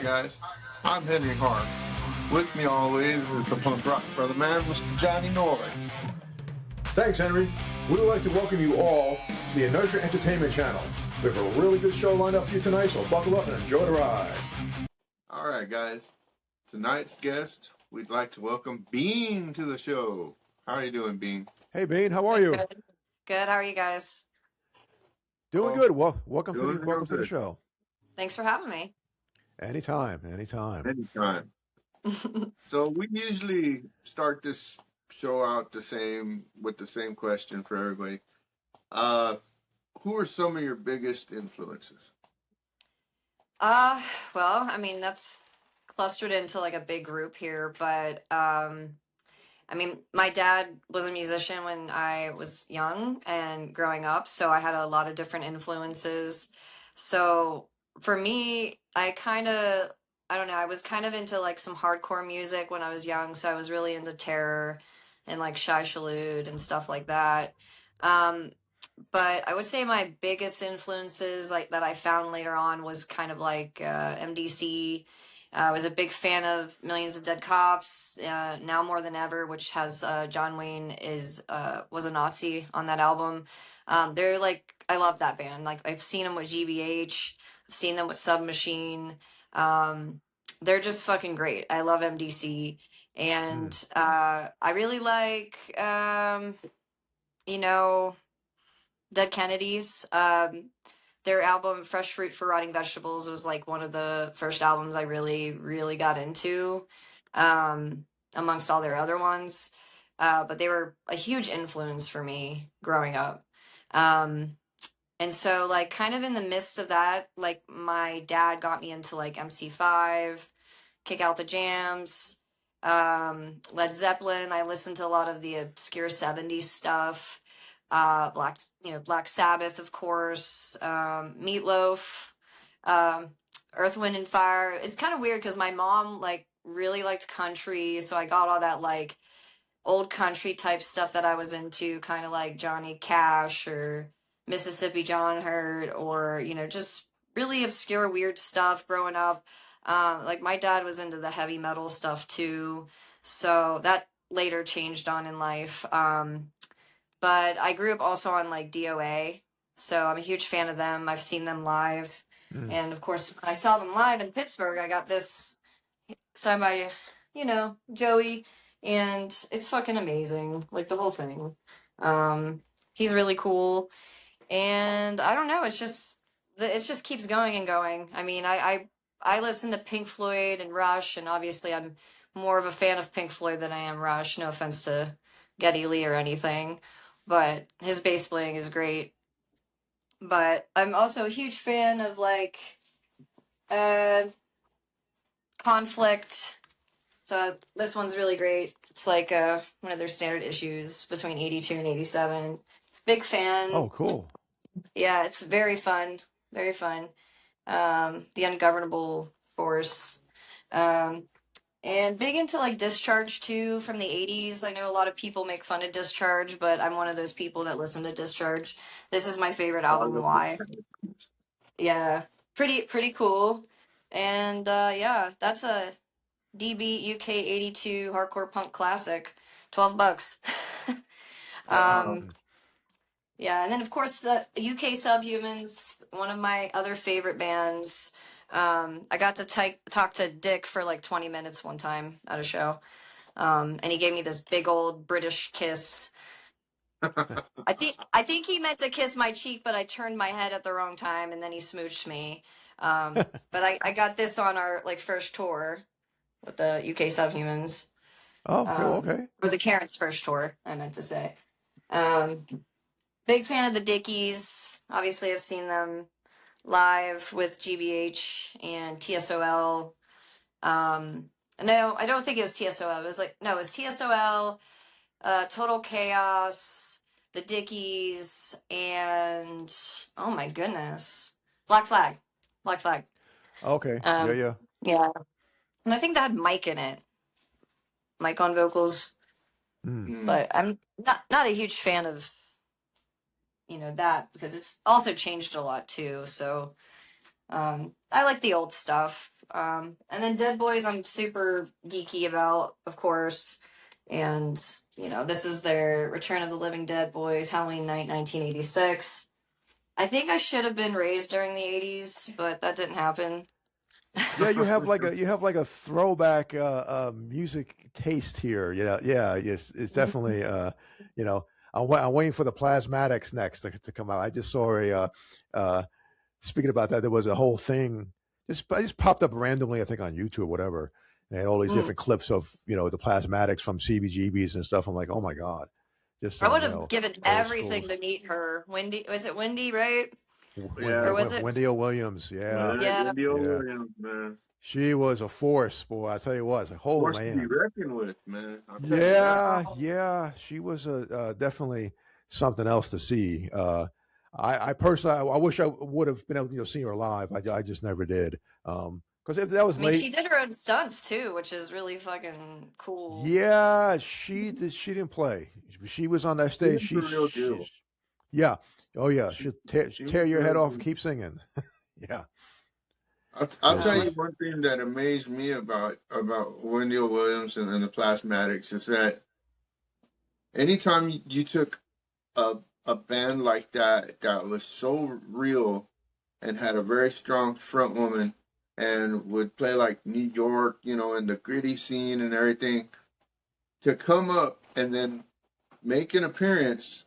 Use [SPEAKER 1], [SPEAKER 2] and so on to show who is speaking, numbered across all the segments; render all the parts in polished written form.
[SPEAKER 1] guys. I'm Henry Hart. With me always is the punk rock brother man, Mr. Johnny Noise.
[SPEAKER 2] Thanks, Henry. We would like to welcome you all to the Inertia Entertainment Channel. We have a really good show lined up for you tonight, so buckle up and enjoy the ride.
[SPEAKER 1] All right, guys. Tonight's guest, we'd like to welcome Bean to the show. How are you doing, Bean?
[SPEAKER 2] Hey, Bean, how are you?
[SPEAKER 3] Good. Good. How are you guys?
[SPEAKER 2] Doing good. Well, welcome to the show.
[SPEAKER 3] Thanks for having me.
[SPEAKER 2] Anytime.
[SPEAKER 1] Anytime. So we usually start this show out with the same question for everybody. Who are some of your biggest influences?
[SPEAKER 3] Well, I mean, that's clustered into like a big group here, but I mean, my dad was a musician when I was young and growing up, so I had a lot of different influences. So for me, I don't know, I was kind of into like some hardcore music when I was young, so I was really into Terror and like Shy Shalud and stuff like that. Um, but I would say my biggest influences like that I found later on was kind of like MDC. I was a big fan of Millions of Dead Cops, now more than ever, which has John Wayne is was a Nazi on that album. They're like I love that band. Like I've seen them with GBH, I've seen them with Submachine. Um, they're just fucking great. I love MDC, and I really like you know Dead Kennedys. Their album Fresh Fruit for Rotting Vegetables was like one of the first albums I really, really got into, amongst all their other ones. But they were a huge influence for me growing up. Um, and so, like, kind of in the midst of that, like, my dad got me into like MC5, Kick Out the Jams, Led Zeppelin. I listened to a lot of the obscure 70s stuff. Black Sabbath, of course, Meatloaf, um, Earth, Wind, and Fire. It's kind of weird because my mom like really liked country, so I got all that like old country type stuff that I was into, kind of like Johnny Cash or Mississippi John Hurt, or just really obscure, weird stuff growing up. Like my dad was into the heavy metal stuff too, so that later changed on in life. But I grew up also on like DOA, so I'm a huge fan of them. I've seen them live, and of course, when I saw them live in Pittsburgh, I got this signed by, Joey, and it's fucking amazing, like the whole thing. He's really cool, and I don't know, it just keeps going and going. I mean, I listen to Pink Floyd and Rush, and obviously, I'm more of a fan of Pink Floyd than I am Rush. No offense to Geddy Lee or anything, but his bass playing is great. But I'm also a huge fan of like uh Conflict. So this one's really great. It's like one of their standard issues between 82 and 87. Big fan.
[SPEAKER 2] Oh, cool.
[SPEAKER 3] Yeah, it's very fun. Very fun. The Ungovernable Force. Um And big into like Discharge too from the 80s. I know a lot of people make fun of Discharge, but I'm one of those people that listen to Discharge. This is my favorite album and why. Yeah. Pretty cool. And yeah, that's a DB UK 82 hardcore punk classic. $12. um yeah, and then of course the UK Subhumans, one of my other favorite bands. I got to talk to Dick for like 20 minutes one time at a show. And he gave me this big old British kiss. I think he meant to kiss my cheek, but I turned my head at the wrong time, and then he smooched me. But I got this on our like first tour with the UK Subhumans.
[SPEAKER 2] Oh, cool. Okay.
[SPEAKER 3] Or the Karen's first tour, I meant to say. Um, Big fan of the Dickies. Obviously, I've seen them live with GBH and TSOL. No, I don't think it was TSOL. It was like, no, it was TSOL, Total Chaos, the Dickies, and oh my goodness, Black Flag. Black Flag.
[SPEAKER 2] Okay.
[SPEAKER 3] Um,
[SPEAKER 2] Yeah.
[SPEAKER 3] yeah. And I think that had Mike in it. Mike on vocals. But I'm not a huge fan of that because it's also changed a lot too. So I like the old stuff. And then Dead Boys, I'm super geeky about, of course. And, you know, this is their Return of the Living Dead Boys, Halloween Night, 1986. I think I should have been raised during the 80s, but that didn't happen.
[SPEAKER 2] Yeah, you have like a throwback music taste here. You know, yeah, it's definitely you know, I'm waiting for the Plasmatics next to come out. I just saw uh speaking about that, there was a whole thing just popped up randomly, I think on YouTube or whatever. They had all these
[SPEAKER 3] Mm.
[SPEAKER 2] different clips of, you know, the Plasmatics from CBGBs and stuff. I'm like, oh my God. Just
[SPEAKER 3] I
[SPEAKER 2] some,
[SPEAKER 3] would
[SPEAKER 2] you
[SPEAKER 3] have
[SPEAKER 2] know,
[SPEAKER 3] given
[SPEAKER 2] old school.
[SPEAKER 3] everything to meet her. Wendy, was it Wendy, right?
[SPEAKER 1] Yeah,
[SPEAKER 3] Or was it?
[SPEAKER 2] Wendy O. Williams. Yeah.
[SPEAKER 3] Yeah.
[SPEAKER 1] Wendy
[SPEAKER 2] Yeah.
[SPEAKER 1] Williams, man.
[SPEAKER 2] She was a force, boy. I tell you what, it's like, oh
[SPEAKER 1] Force to be
[SPEAKER 2] man.
[SPEAKER 1] reckoned with, man. I'll tell you that.
[SPEAKER 2] Yeah, yeah, she was definitely something else to see. I personally, I wish I would have been able to, you know, see her live. I just never did. Because if that was
[SPEAKER 3] I mean,
[SPEAKER 2] late,
[SPEAKER 3] she did her own stunts too, which is really fucking cool.
[SPEAKER 2] yeah, she did. She didn't play. She was on that
[SPEAKER 1] She
[SPEAKER 2] stage.
[SPEAKER 1] was the real deal.
[SPEAKER 2] Yeah, oh yeah,
[SPEAKER 1] She,
[SPEAKER 2] she'll
[SPEAKER 1] she
[SPEAKER 2] tear
[SPEAKER 1] was the
[SPEAKER 2] your head
[SPEAKER 1] real
[SPEAKER 2] off.
[SPEAKER 1] deal.
[SPEAKER 2] Keep singing. Yeah,
[SPEAKER 1] I'll
[SPEAKER 2] yeah,
[SPEAKER 1] tell you
[SPEAKER 2] she's
[SPEAKER 1] one thing that amazed me about Wendy Williams and the Plasmatics is that anytime you took a a band like that was so real and had a very strong front woman and would play like New York, you know, in the gritty scene and everything, to come up and then make an appearance,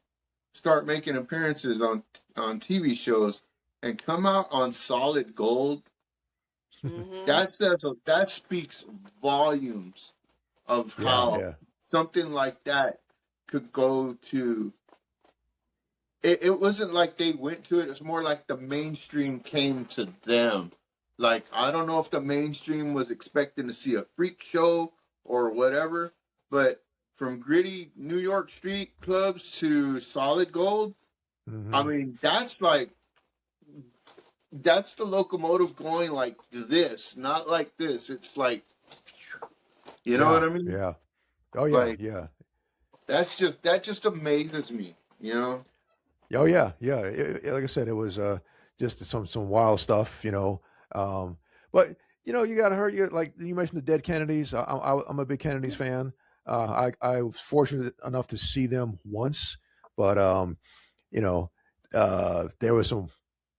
[SPEAKER 1] start making appearances on TV shows and come out on solid gold.
[SPEAKER 3] Hmm.
[SPEAKER 1] That speaks volumes of
[SPEAKER 2] yeah,
[SPEAKER 1] how
[SPEAKER 2] yeah,
[SPEAKER 1] something like that could go to. It wasn't like they went to it. It's more like the mainstream came to them. Like, I don't know if the mainstream was expecting to see a freak show or whatever, but from gritty New York street clubs to solid gold, I
[SPEAKER 2] hmm
[SPEAKER 1] mean, that's the locomotive going like this, not like this. It's like, you know what
[SPEAKER 2] yeah,
[SPEAKER 1] I mean?
[SPEAKER 2] yeah. Oh yeah,
[SPEAKER 1] Like,
[SPEAKER 2] yeah.
[SPEAKER 1] that just amazes me, you know?
[SPEAKER 2] Oh yeah, yeah. Like I said, it was just some wild stuff, you know. Um, but you know, you got her. You like you mentioned the Dead Kennedys. I'm a big Kennedys fan. I was fortunate enough to see them once, but you know, there was some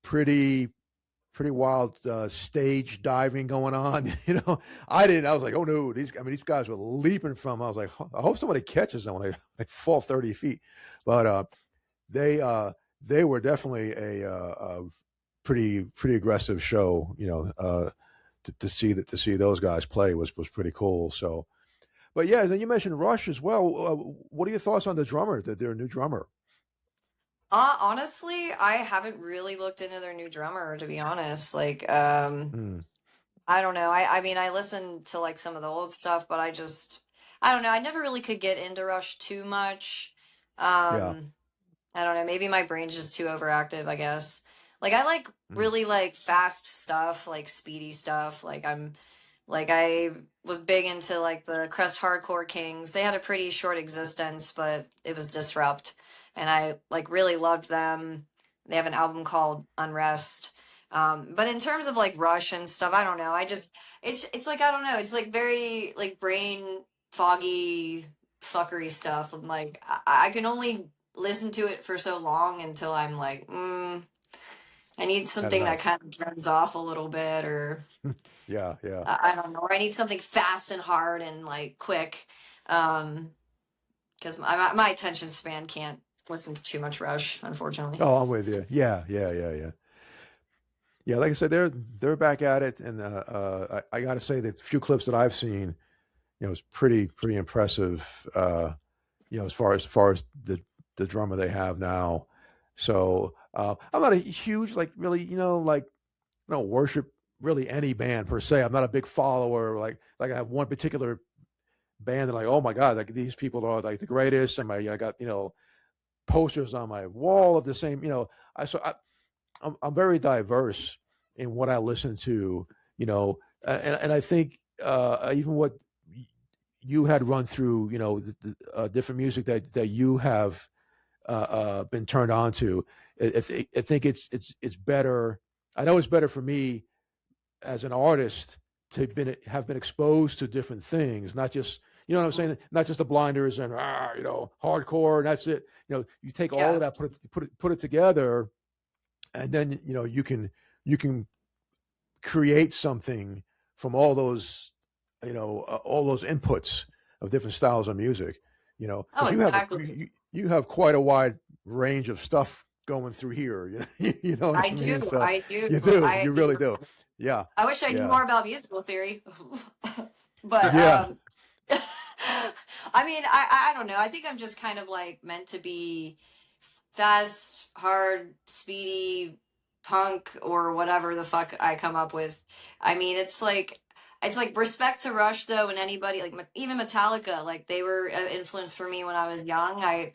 [SPEAKER 2] pretty pretty wild stage diving going on. You know, I didn't. I was like, oh no, these guys were leaping from. I was like, I hope somebody catches them when they fall 30 feet. But they uh they were definitely a pretty aggressive show. You know, to see those guys play was pretty cool. So, but yeah, then you mentioned Rush as well. What are your thoughts on the drummer? Their new drummer?
[SPEAKER 3] Honestly, I haven't really looked into their new drummer, to be honest. Like,
[SPEAKER 2] Mm,
[SPEAKER 3] I don't know. I mean, I listened to like some of the old stuff, but I don't know. I never really could get into Rush too much.
[SPEAKER 2] yeah.
[SPEAKER 3] Um, I don't know. Maybe my brain's just too overactive, I guess. Like I like
[SPEAKER 2] Mm,
[SPEAKER 3] really like fast stuff, like speedy stuff. Like I was big into like the Crust Hardcore Kings. They had a pretty short existence, but it was Disrupt, and I like really loved them. They have an album called Unrest. But in terms of like Rush and stuff, I don't know. It's like I don't know. It's like very like brain foggy fuckery stuff. And like I can only listen to it for so long until I'm like, I need
[SPEAKER 2] had
[SPEAKER 3] something that
[SPEAKER 2] enough.
[SPEAKER 3] kind of turns off a little bit, or
[SPEAKER 2] Yeah, yeah.
[SPEAKER 3] I don't know, or I need something fast and hard and like quick, because my attention span can't listen to too much Rush, unfortunately.
[SPEAKER 2] Oh, I'm with you. Yeah, yeah, yeah, yeah. Yeah, like I said, they're back at it, and I got to say that the few clips that I've seen, you know, it's pretty impressive. You know, as far as the drummer they have now. So I'm not a huge like really, you know, like I don't worship really any band per se. I'm not a big follower. Like I have one particular band that like, oh my god, like these people are like the greatest, and I got, you know, posters on my wall of the same. You know, I'm very diverse in what I listen to. You know, and I think even what you had run through, you know, the different music that you have been turned on to. I think it's better. I know it's better for me as an artist have been exposed to different things, not just, you know what I'm saying, not just the blinders and hardcore and that's it. You take all of
[SPEAKER 3] Yeah.
[SPEAKER 2] that, put it together, and then you can create something from all those inputs of different styles of music.
[SPEAKER 3] Oh,
[SPEAKER 2] Because
[SPEAKER 3] exactly.
[SPEAKER 2] you have quite a wide range of stuff going through here. You know what
[SPEAKER 3] I
[SPEAKER 2] I
[SPEAKER 3] do.
[SPEAKER 2] mean? So
[SPEAKER 3] I do.
[SPEAKER 2] you do,
[SPEAKER 3] I
[SPEAKER 2] you really do. Yeah,
[SPEAKER 3] I wish I knew
[SPEAKER 2] yeah,
[SPEAKER 3] more about musical theory. But
[SPEAKER 2] yeah.
[SPEAKER 3] I mean, I don't know. I think I'm just kind of like meant to be fast, hard, speedy, punk or whatever the fuck I come up with. I mean, it's like respect to Rush though, and anybody like even Metallica, like they were an influence for me when I was young. I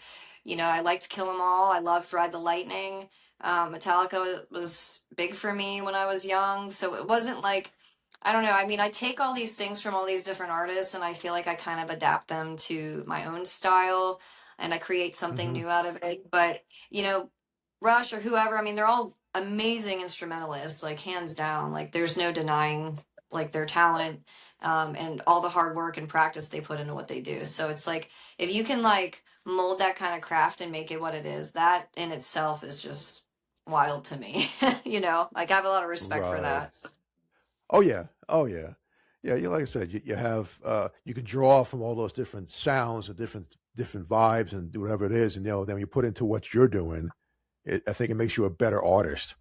[SPEAKER 3] liked Kill 'Em All. I loved Ride the Lightning. Metallica was big for me when I was young, so it wasn't like I don't know. I mean, I take all these things from all these different artists and I feel like I kind of adapt them to my own style and I create something
[SPEAKER 2] Hmm.
[SPEAKER 3] new out of it. But, you know, Rush or whoever, I mean, they're all amazing instrumentalists, like hands down. Like there's no denying like their talent and all the hard work and practice they put into what they do. So it's like if you can like mold that kind of craft and make it what it is, that in itself is just wild to me. Like I have a lot of respect for
[SPEAKER 2] Right.
[SPEAKER 3] that. So.
[SPEAKER 2] Oh yeah. Oh yeah. Yeah. Like I said, you have you can draw from all those different sounds and different vibes and do whatever it is, and then you put into what you're doing. I think it makes you a better artist.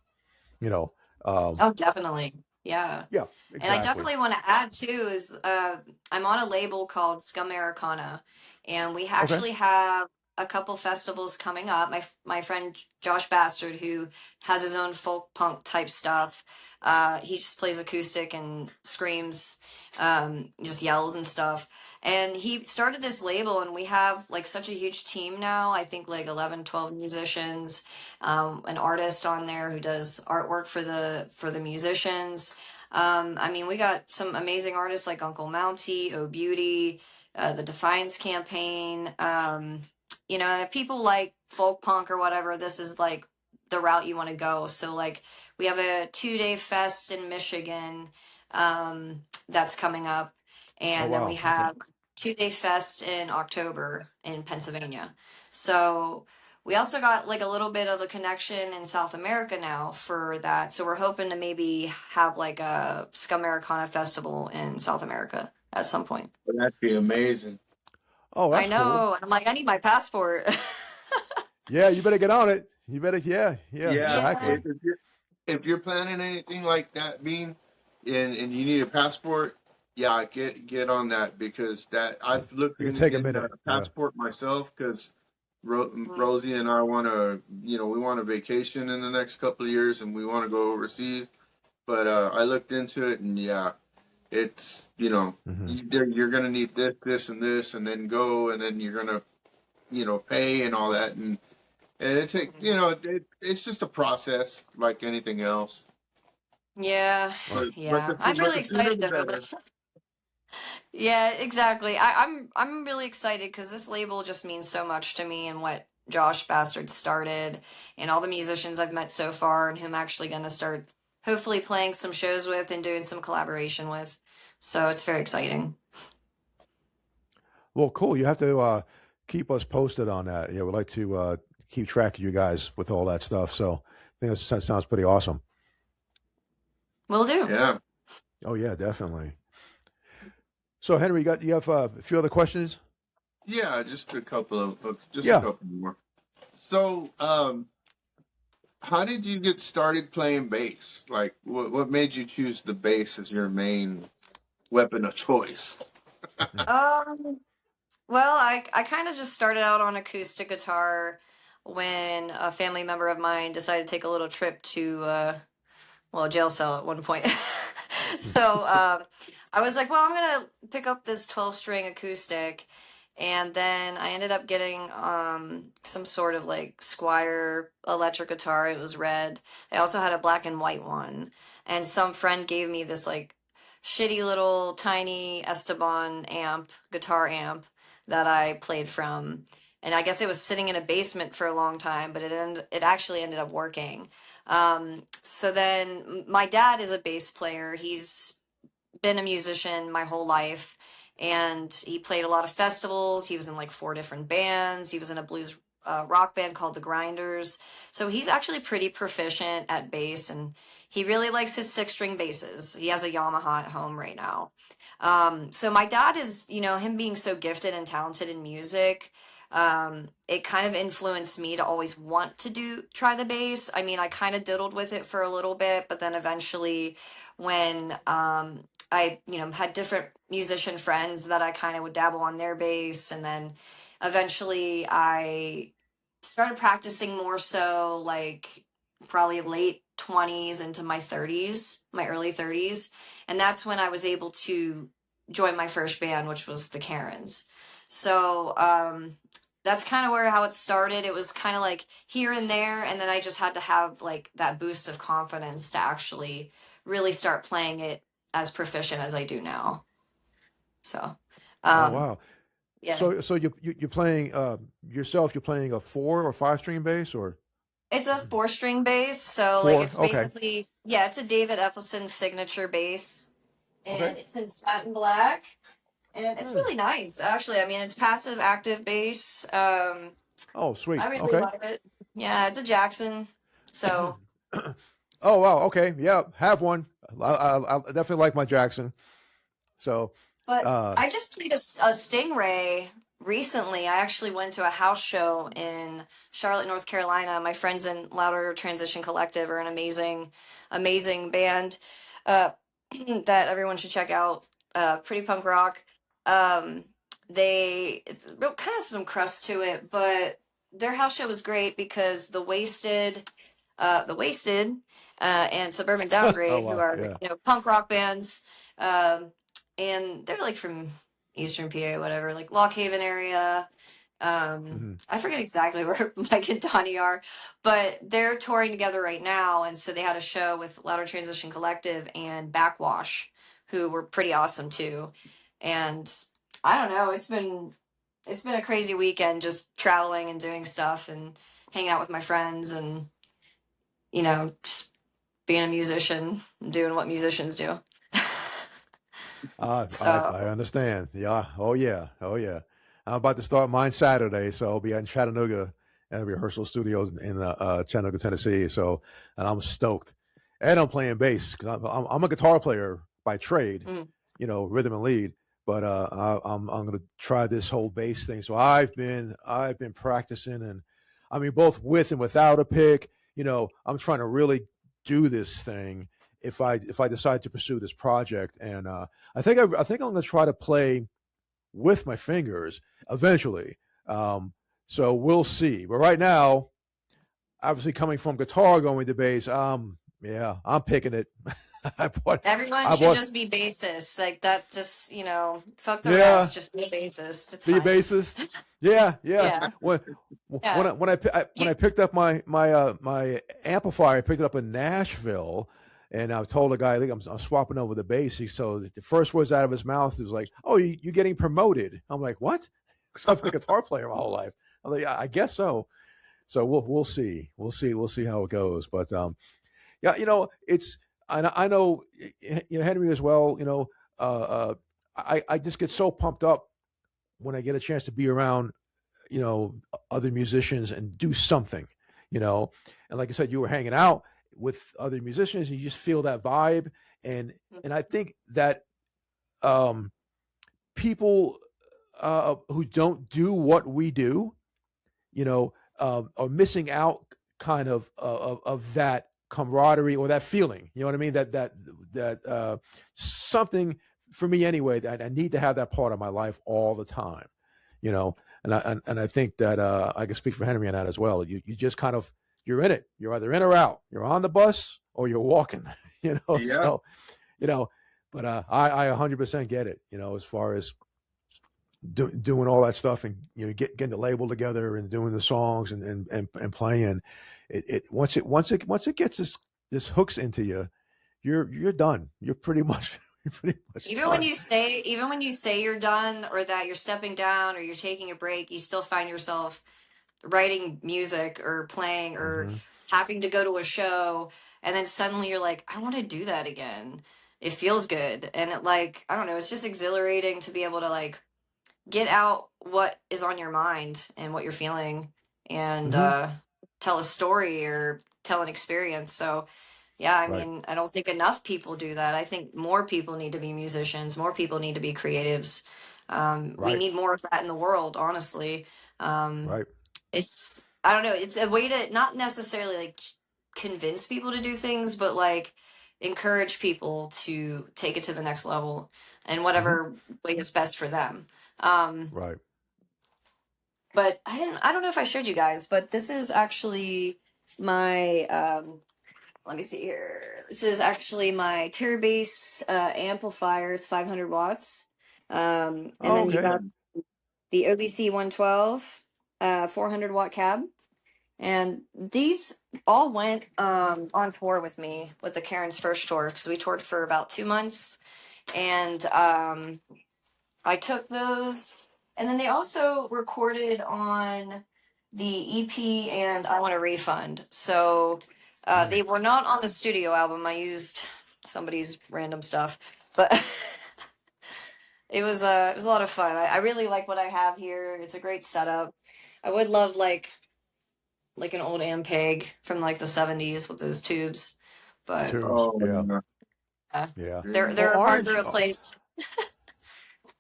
[SPEAKER 2] You know. Um,
[SPEAKER 3] Oh, definitely. Yeah.
[SPEAKER 2] yeah.
[SPEAKER 3] And I
[SPEAKER 2] Exactly.
[SPEAKER 3] definitely want to add too is I'm on a label called Scum Americana, and we
[SPEAKER 2] Okay.
[SPEAKER 3] actually have a couple festivals coming up. My friend Josh Bastard, who has his own folk punk type stuff, he just plays acoustic and screams, just yells and stuff. And he started this label, and we have like such a huge team now. I think like 11, 12 musicians, an artist on there who does artwork for the musicians. I mean, we got some amazing artists like Uncle Mountie, Oh Beauty, the Defiance Campaign. And if people like folk punk or whatever, this is like the route you want to go. So, like, we have a 2-day fest in Michigan that's coming up,
[SPEAKER 2] Oh
[SPEAKER 3] and then we
[SPEAKER 2] wow. Okay.
[SPEAKER 3] have 2-day fest in October in Pennsylvania. So we also got like a little bit of a connection in South America now for that. So we're hoping to maybe have like a Scamaricana festival in South America at some point.
[SPEAKER 1] But that'd be amazing.
[SPEAKER 2] Oh,
[SPEAKER 3] I
[SPEAKER 2] that's cool.
[SPEAKER 3] know. I'm like, I need my passport.
[SPEAKER 2] Yeah, you better get on it. You better. Yeah. Yeah.
[SPEAKER 1] Yeah,
[SPEAKER 3] Yeah.
[SPEAKER 2] Exactly.
[SPEAKER 1] if you're planning anything like that, Bean, and you need a passport, yeah, get on that because that
[SPEAKER 2] Yeah.
[SPEAKER 1] I've looked
[SPEAKER 2] It can
[SPEAKER 1] in
[SPEAKER 2] take a
[SPEAKER 1] getting a
[SPEAKER 2] minute. Yeah.
[SPEAKER 1] passport myself because
[SPEAKER 3] Mm.
[SPEAKER 1] Rosie and I want to, we want a vacation in the next couple of years and we want to go overseas. But I looked into it and yeah, it's
[SPEAKER 2] Hmm.
[SPEAKER 1] you're gonna need this, and then go, and then you're gonna pay and all that, and it take it's just a process like anything else.
[SPEAKER 3] Yeah.
[SPEAKER 2] Right.
[SPEAKER 1] But
[SPEAKER 3] Yeah. I'm really
[SPEAKER 1] the sooner
[SPEAKER 3] excited
[SPEAKER 1] the
[SPEAKER 3] though.
[SPEAKER 1] better.
[SPEAKER 3] Yeah, exactly. I'm really excited because this label just means so much to me and what Josh Bastard started and all the musicians I've met so far and who I'm actually going to start hopefully playing some shows with and doing some collaboration with. So it's very exciting.
[SPEAKER 2] Well, cool. You have to keep us posted on that. Yeah, we'd like to keep track of you guys with all that stuff. So I think that sounds pretty awesome.
[SPEAKER 3] Will do.
[SPEAKER 1] Yeah,
[SPEAKER 2] Oh yeah, definitely. So Henry, you have a few other questions?
[SPEAKER 1] yeah, just a
[SPEAKER 2] Yeah.
[SPEAKER 1] couple more. So, how did you get started playing bass? Like, what made you choose the bass as your main weapon of choice?
[SPEAKER 3] Um, well, I kind of just started out on acoustic guitar when a family member of mine decided to take a little trip to a jail cell at one point. So I was like, well, I'm gonna pick up this 12-string acoustic, and then I ended up getting some sort of like Squire electric guitar. It was red. I also had a black and white one, and some friend gave me this like shitty little tiny Esteban guitar amp that I played from. And I guess it was sitting in a basement for a long time, but it actually ended up working. So then my dad is a bass player. He's been a musician my whole life, and he played a lot of festivals. He was in like 4 different bands. He was in a blues rock band called the Grinders. So he's actually pretty proficient at bass, and he really likes his 6 string basses. He has a Yamaha at home right now. So my dad is, him being so gifted and talented in music, it kind of influenced me to always want to try the bass. I mean, I kind of diddled with it for a little bit, but then eventually when I, had different musician friends that I kind of would dabble on their bass, and then eventually I started practicing more so like probably late 20s into my 30s, my early 30s. And that's when I was able to join my first band, which was the Karens. So that's kind of where how it started. It was kind of like here and there, and then I just had to have like that boost of confidence to actually really start playing it as proficient as I do now. So
[SPEAKER 2] Oh
[SPEAKER 3] um,
[SPEAKER 2] wow.
[SPEAKER 3] yeah.
[SPEAKER 2] So you're playing yourself. You're playing a 4 or 5 string bass or
[SPEAKER 3] It's a 4 string bass, so like
[SPEAKER 2] four?
[SPEAKER 3] it's
[SPEAKER 2] Okay.
[SPEAKER 3] basically, yeah, it's a David Eppleston signature bass,
[SPEAKER 2] Okay.
[SPEAKER 3] and it's in satin black, and it's
[SPEAKER 2] Hmm.
[SPEAKER 3] really nice actually. I mean, it's passive active bass.
[SPEAKER 2] Oh, sweet.
[SPEAKER 3] I really
[SPEAKER 2] Okay.
[SPEAKER 3] like it. Yeah, it's a Jackson. So,
[SPEAKER 2] Oh wow. Okay. Yeah. Have one. I definitely like my Jackson. So,
[SPEAKER 3] but
[SPEAKER 2] uh,
[SPEAKER 3] I just played a Stingray recently. I actually went to a house show in Charlotte, North Carolina. My friends in Louder Transition Collective are an amazing band uh, that everyone should check out. Pretty punk rock. Um, it's real, kind of some crust to it, but their house show was great because the Wasted, and Suburban
[SPEAKER 2] oh
[SPEAKER 3] Downgrade, who
[SPEAKER 2] wow.
[SPEAKER 3] are
[SPEAKER 2] Yeah.
[SPEAKER 3] punk rock bands, um, and they're like from Eastern PA, whatever, like Lock Haven area.
[SPEAKER 2] Hmm.
[SPEAKER 3] I forget exactly where Mike and Donnie are, but they're touring together right now, and so they had a show with Louder Transition Collective and Backwash, who were pretty awesome too. And I don't know, it's been a crazy weekend just traveling and doing stuff and hanging out with my friends and just being a musician, doing what musicians do. So,
[SPEAKER 2] I understand. Yeah. Oh yeah. Oh yeah. I'm about to start mine Saturday, so I'll be in Chattanooga at a rehearsal studios in Chattanooga, Tennessee. So, and I'm stoked. And I'm playing bass because I'm a guitar player by trade,
[SPEAKER 3] mm,
[SPEAKER 2] rhythm and lead. But I'm gonna try this whole bass thing. So I've been practicing, and I mean both with and without a pick. I'm trying to really do this thing if I decide to pursue this project. And I think I'm gonna try to play with my fingers eventually. Um, so we'll see. But right now, obviously coming from guitar going to bass, yeah, I'm picking it. I bought,
[SPEAKER 3] everyone
[SPEAKER 2] I
[SPEAKER 3] should
[SPEAKER 2] bought,
[SPEAKER 3] just be bassists. Like that, just, fuck the
[SPEAKER 2] yeah,
[SPEAKER 3] rest. Just be a bassist. It's
[SPEAKER 2] be a
[SPEAKER 3] fine.
[SPEAKER 2] bassist. Yeah, yeah.
[SPEAKER 3] Yeah.
[SPEAKER 2] When
[SPEAKER 3] Yeah.
[SPEAKER 2] when
[SPEAKER 3] You,
[SPEAKER 2] I picked up my amplifier, I picked it up in Nashville, and I told the guy, I think I'm swapping over the bass. So the first words out of his mouth was like, "Oh, you're getting promoted." I'm like, "What?" Because I've been a guitar player my whole life. I'm like, "I guess so." So we'll see, we'll see how it goes. But yeah, it's I know Henry as well. I just get so pumped up when I get a chance to be around other musicians and do something, you know. And like I said, you were hanging out with other musicians, and you just feel that vibe. And I think that um, people who don't do what we do, are missing out kind of that camaraderie or that feeling. You know what I mean? That something for me anyway. That I need to have that part of my life all the time. You know, and I think that I can speak for Henry on that as well. You just kind of you're in it. You're either in or out. You're on the bus or you're walking. You know,
[SPEAKER 1] Yeah.
[SPEAKER 2] so you know. But I 100% get it. As far as doing all that stuff and getting the label together and doing the songs and playing it once it gets this hooks into you, you're done. You're pretty much you're pretty much done.
[SPEAKER 3] even when you say you're done or that you're stepping down or you're taking a break, you still find yourself writing music or playing or
[SPEAKER 2] Hmm.
[SPEAKER 3] having to go to a show, and then suddenly you're like, I want to do that again. it feels good. And it like, I don't know, it's just exhilarating to be able to like get out what is on your mind and what you're feeling and
[SPEAKER 2] Hmm.
[SPEAKER 3] tell a story or tell an experience. So yeah, I
[SPEAKER 2] Right.
[SPEAKER 3] mean, I don't think enough people do that. I think more people need to be musicians, more people need to be creatives. We
[SPEAKER 2] Right.
[SPEAKER 3] need more of that in the world, honestly. Um,
[SPEAKER 2] Right.
[SPEAKER 3] it's, I don't know, it's a way to not necessarily like convince people to do things, but like encourage people to take it to the next level and
[SPEAKER 2] Hmm.
[SPEAKER 3] whatever way is best for them. Um,
[SPEAKER 2] Right.
[SPEAKER 3] but I don't know if I showed you guys, but this is actually my let me see here. This is actually my Terabase amplifiers, 500 watts. And
[SPEAKER 2] Oh,
[SPEAKER 3] then you
[SPEAKER 2] okay.
[SPEAKER 3] got the OBC 112, 400-watt cab. And these all went on tour with me with the Karen's first tour because we toured for about 2 months. And I took those. And then they also recorded on the EP and I Want a Refund. So
[SPEAKER 2] Mm.
[SPEAKER 3] they were not on the studio album. I used somebody's random stuff, but it was a lot of fun. I really like what I have here. It's a great setup. I would love like an old Ampeg from like the 70s with those tubes,
[SPEAKER 2] The
[SPEAKER 3] but
[SPEAKER 2] tubes.
[SPEAKER 1] Oh,
[SPEAKER 2] Yeah.
[SPEAKER 1] yeah.
[SPEAKER 3] uh,
[SPEAKER 2] Yeah.
[SPEAKER 3] they're
[SPEAKER 2] Well,
[SPEAKER 3] they're hard to
[SPEAKER 2] orange.
[SPEAKER 3] replace.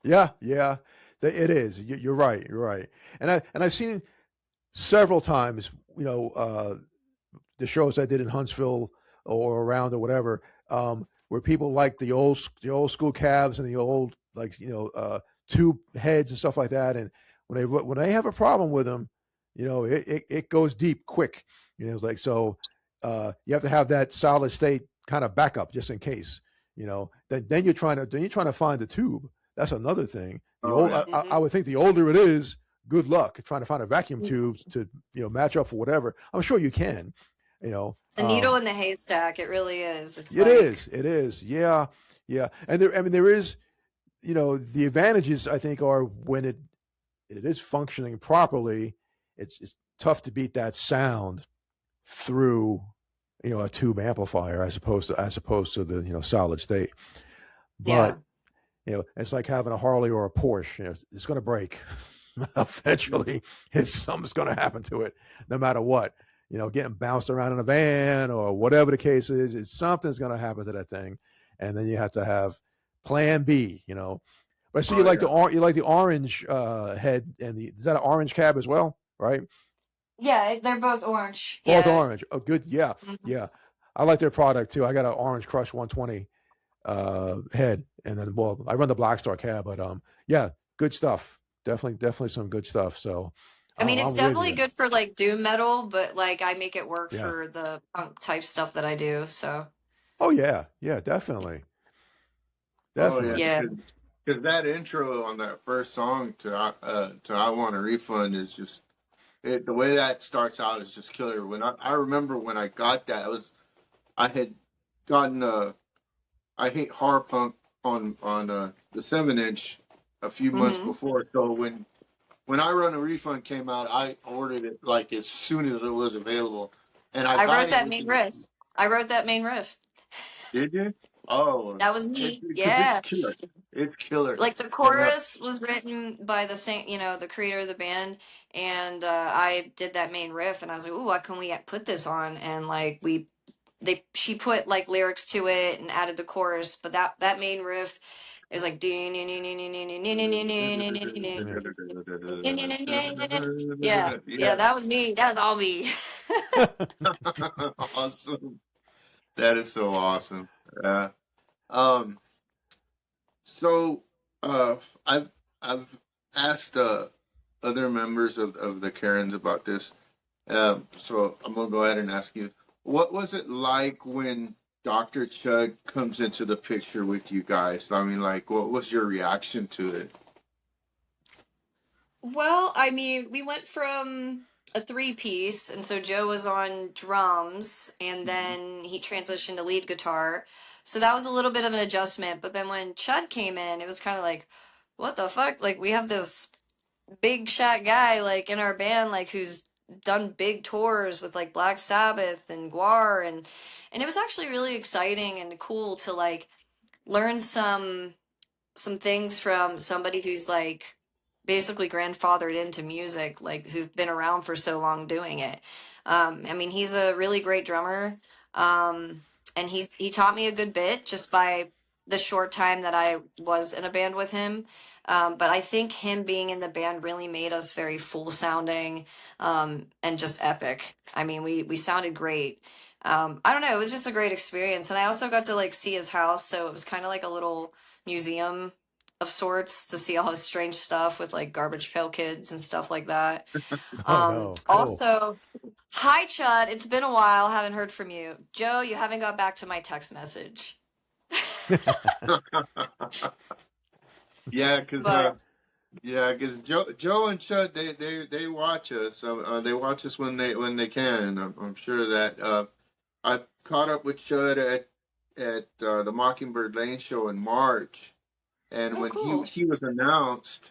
[SPEAKER 2] Yeah. Yeah. It is. You're right. You're right. I've seen several times. The shows I did in Huntsville or around or whatever, where people like the old school cabs and the old like tube heads and stuff like that. And when they have a problem with them, it goes deep quick. It's like so you have to have that solid state kind of backup just in case. Then you're trying to find the tube. That's another thing. The
[SPEAKER 1] Oh,
[SPEAKER 2] old
[SPEAKER 1] yeah.
[SPEAKER 3] Hmm.
[SPEAKER 2] I would think the older it is, good luck trying to find a vacuum tube to match up for whatever. I'm sure you can. You know,
[SPEAKER 3] The needle in the haystack, it really is. It's
[SPEAKER 2] it
[SPEAKER 3] like,
[SPEAKER 2] is. It is. Yeah. Yeah. And there, I mean, there is, the advantages I think are when it is functioning properly, it's tough to beat that sound through, a tube amplifier as opposed to the, solid state.
[SPEAKER 3] yeah.
[SPEAKER 2] But, it's like having a Harley or a Porsche, it's going to break. Eventually, something's going to happen to it, no matter what. Getting bounced around in a van or whatever the case is, something's going to happen to that thing, and then you have to have Plan B. But I see you
[SPEAKER 1] Oh,
[SPEAKER 2] like
[SPEAKER 1] yeah.
[SPEAKER 2] the orange head and is that an orange cab as well, right?
[SPEAKER 3] Yeah, they're both orange.
[SPEAKER 2] Both
[SPEAKER 3] Yeah.
[SPEAKER 2] orange. Oh, good. Yeah,
[SPEAKER 3] Mhm.
[SPEAKER 2] yeah. I like their product too. I got an Orange Crush 120 head, and then well, I run the Black Star cab, but yeah, good stuff. Definitely some good stuff. So
[SPEAKER 3] I
[SPEAKER 2] I'm,
[SPEAKER 3] mean, it's
[SPEAKER 2] I'm with
[SPEAKER 3] definitely
[SPEAKER 2] you.
[SPEAKER 3] good for like doom metal, but like I make it work
[SPEAKER 2] Yeah.
[SPEAKER 3] for the punk type stuff that I do. So,
[SPEAKER 2] Oh yeah, yeah, definitely,
[SPEAKER 1] Oh, yeah.
[SPEAKER 2] definitely.
[SPEAKER 3] yeah.
[SPEAKER 1] Because that intro on that first song to I Want a Refund is just the way that starts out is just killer. I remember when I got that, I had gotten I hate horror punk on the 7 inch a few months
[SPEAKER 3] Hmm.
[SPEAKER 1] before. So when I Run a Refund came out, I ordered it like as soon as it was available, and I
[SPEAKER 3] I
[SPEAKER 1] got
[SPEAKER 3] wrote
[SPEAKER 1] it
[SPEAKER 3] that
[SPEAKER 1] with
[SPEAKER 3] main
[SPEAKER 1] the.
[SPEAKER 3] riff. I wrote that main riff.
[SPEAKER 1] Did you? Oh,
[SPEAKER 3] That was
[SPEAKER 1] it
[SPEAKER 3] me.
[SPEAKER 1] because it's
[SPEAKER 3] Yeah.
[SPEAKER 1] killer. It's killer,
[SPEAKER 3] Like the
[SPEAKER 1] and
[SPEAKER 3] chorus was written by the same, the creator of the band, and I did that main riff, and I was like, "Ooh, what can we put this on?" And like she put like lyrics to it and added the chorus, but that main riff is like
[SPEAKER 2] Yeah.
[SPEAKER 3] yeah, yeah,
[SPEAKER 1] yeah,
[SPEAKER 3] that was me. That was all me.
[SPEAKER 1] awesome. That is so awesome. Yeah. Um. So, uh, I've I've asked other members of the Karens about this. So I'm gonna go ahead and ask you, what was it like when Dr. Chud comes into the picture with you guys? I mean, like, what was your reaction to it?
[SPEAKER 3] Well, I mean, we went from a three-piece, and so Joe was on drums, and
[SPEAKER 1] Mhm.
[SPEAKER 3] then he transitioned to lead guitar. So that was a little bit of an adjustment. But then when Chud came in, it was kind of like, what the fuck? Like, we have this big shot guy, like, in our band, like, who's done big tours with, like, Black Sabbath and Guar, and it was actually really exciting and cool to, like, learn some things from somebody who's like basically grandfathered into music, like who've been around for so long doing it. I mean, he's a really great drummer, um, and he taught me a good bit just by the short time that I was in a band with him. But I think him being in the band really made us very full sounding, and just epic. I mean, we sounded great. I don't know, it was just a great experience, and I also got to like see his house, so it was kind of like a little museum of sorts to see all his strange stuff with like Garbage Pail Kids and stuff like that.
[SPEAKER 2] Oh no, cool.
[SPEAKER 3] Also, hi Chud, it's been a while, haven't heard from you. Joe, you haven't got back to my text message.
[SPEAKER 1] Yeah, because
[SPEAKER 3] But
[SPEAKER 1] Joe and Chud they watch us. They watch us when they can. I'm sure that I caught up with Chud at the Mockingbird Lane show in March, and
[SPEAKER 3] oh
[SPEAKER 1] when
[SPEAKER 3] cool.
[SPEAKER 1] he was announced,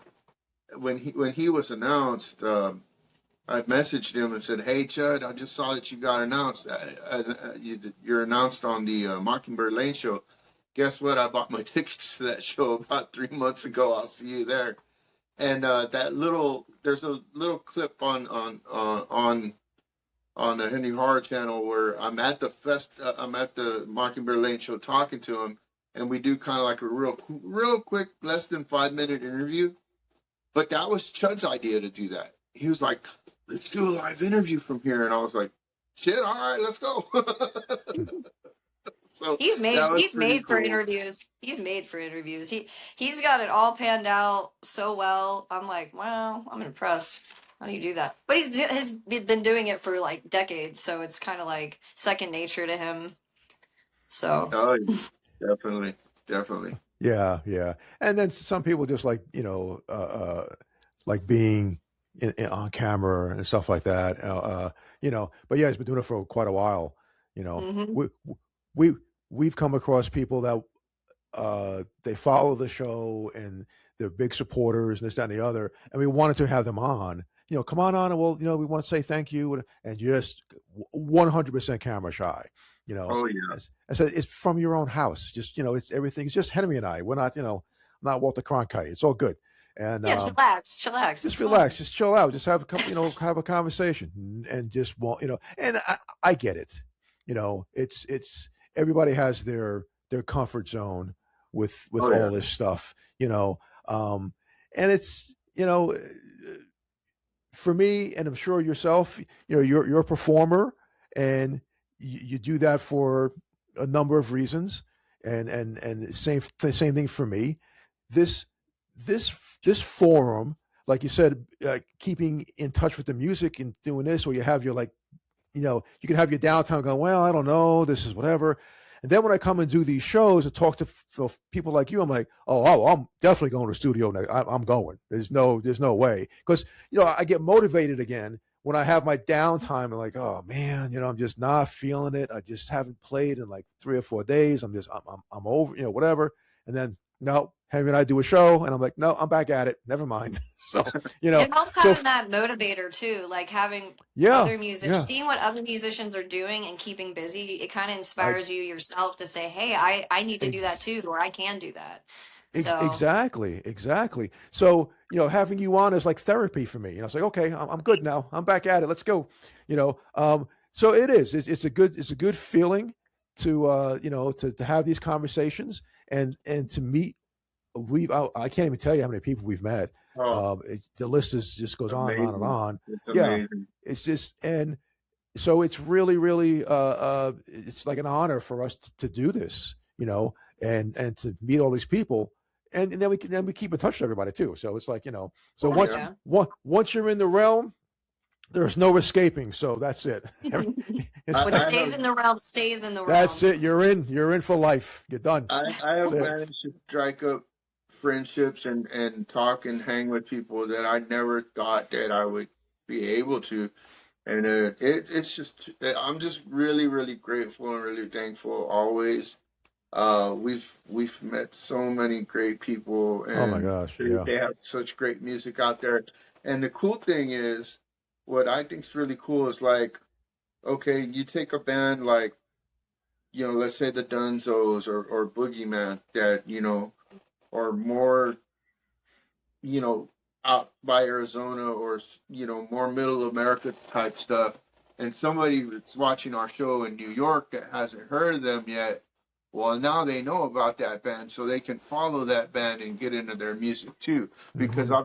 [SPEAKER 1] when he was announced, I messaged him and said, "Hey Chud, I just saw that you got announced. You're announced on the Mockingbird Lane show. Guess what? I bought my tickets to that show about 3 months ago. I'll see you there." And there's a little clip on the Henry Horror channel where I'm at the Mockingbird Lane show talking to him, and we do kind of like a real quick, less than 5 minute interview. But that was Chud's idea to do that. He was like, "Let's do a live interview from here," and I was like, "Shit, all right, let's go." So that was
[SPEAKER 3] He's
[SPEAKER 1] pretty
[SPEAKER 3] made for
[SPEAKER 1] cool.
[SPEAKER 3] interviews. He's made for interviews. He's got it all panned out so well. I'm like, wow, I'm impressed. How do you do that? But he's been doing it for like decades, so it's kind of like second nature to him. So,
[SPEAKER 1] Oh, yeah, definitely, definitely.
[SPEAKER 2] Yeah, yeah. And then some people just like being on camera and stuff like that. But yeah, he's been doing it for quite a while. You know,
[SPEAKER 3] hmm
[SPEAKER 2] we we've come across people that they follow the show and they're big supporters and this, that, and the other. And we wanted to have them on. Come on, and we want to say thank you, and just 100% camera shy.
[SPEAKER 1] Oh yeah.
[SPEAKER 2] As I said, it's from your own house. Just it's everything. It's just Henry and I. We're not, not Walter Cronkite. It's all good. And
[SPEAKER 3] yeah, chillax, chillax.
[SPEAKER 2] just
[SPEAKER 3] It's fine.
[SPEAKER 2] relax, just chill out, just have a couple, have a conversation, and just want, and I get it. It's everybody has their comfort zone with
[SPEAKER 1] Oh yeah.
[SPEAKER 2] all this stuff, and it's for me, and I'm sure yourself, you're a performer, and you do that for a number of reasons, and the same thing for me. This this forum, like you said, keeping in touch with the music and doing this, or you have your like, you can have your downtime going, well, I don't know, this is whatever. And then when I come and do these shows and talk to people like you, I'm like, oh, I'm definitely going to the studio next. I'm going. There's no way, because I get motivated again when I have my downtime and like, oh man, I'm just not feeling it. I just haven't played in like 3 or 4 days. I'm over, whatever. And then no, Henry and I do a show, and I'm like, no, I'm back at it. Never mind. So
[SPEAKER 3] It helps
[SPEAKER 2] so
[SPEAKER 3] having that motivator too, like having
[SPEAKER 2] yeah,
[SPEAKER 3] other musicians,
[SPEAKER 2] yeah.
[SPEAKER 3] seeing what other musicians are doing and keeping busy. It kind of
[SPEAKER 2] I
[SPEAKER 3] inspires you yourself to say, "Hey, I need to do that
[SPEAKER 2] ex-
[SPEAKER 3] too, or I can do that." So,
[SPEAKER 2] exactly. So having you on is like therapy for me. It's like, okay, I'm good now. I'm back at it. Let's go. So it is. It's a good feeling to to have these conversations and to meet. I can't even tell you how many people we've met.
[SPEAKER 1] Oh,
[SPEAKER 2] The list just goes on and on and
[SPEAKER 1] amazing.
[SPEAKER 2] on.
[SPEAKER 1] It's
[SPEAKER 2] Yeah,
[SPEAKER 1] amazing.
[SPEAKER 2] it's just, and so it's really it's like an honor for us to do this, and to meet all these people, and then we keep in touch with everybody too. So it's like, so
[SPEAKER 1] Oh
[SPEAKER 3] heck
[SPEAKER 2] once
[SPEAKER 1] yeah.
[SPEAKER 3] yeah.
[SPEAKER 2] once you're in the realm, there's no escaping. So that's it. It's,
[SPEAKER 3] What
[SPEAKER 1] I
[SPEAKER 3] stays
[SPEAKER 1] have
[SPEAKER 3] in the realm stays in the
[SPEAKER 2] that's
[SPEAKER 3] realm.
[SPEAKER 2] it. You're in for life. You're done.
[SPEAKER 1] I
[SPEAKER 2] That's
[SPEAKER 1] have
[SPEAKER 2] it.
[SPEAKER 1] managed to strike up friendships and talk and hang with people that I never thought that I would be able to. And it's just I'm just really grateful and really thankful always. We've met so many great people,
[SPEAKER 2] Oh my
[SPEAKER 1] and
[SPEAKER 2] gosh. Yeah.
[SPEAKER 1] they have such great music out there. And the cool thing is, what I think is really cool is like, okay, you take a band like let's say the Dunzos or Boogeyman that, are more, you know, out by Arizona or, more middle America type stuff, and somebody that's watching our show in New York that hasn't heard of them yet, well, now they know about that band, so they can follow that band and get into their music too. Because
[SPEAKER 2] Hmm. Hmm.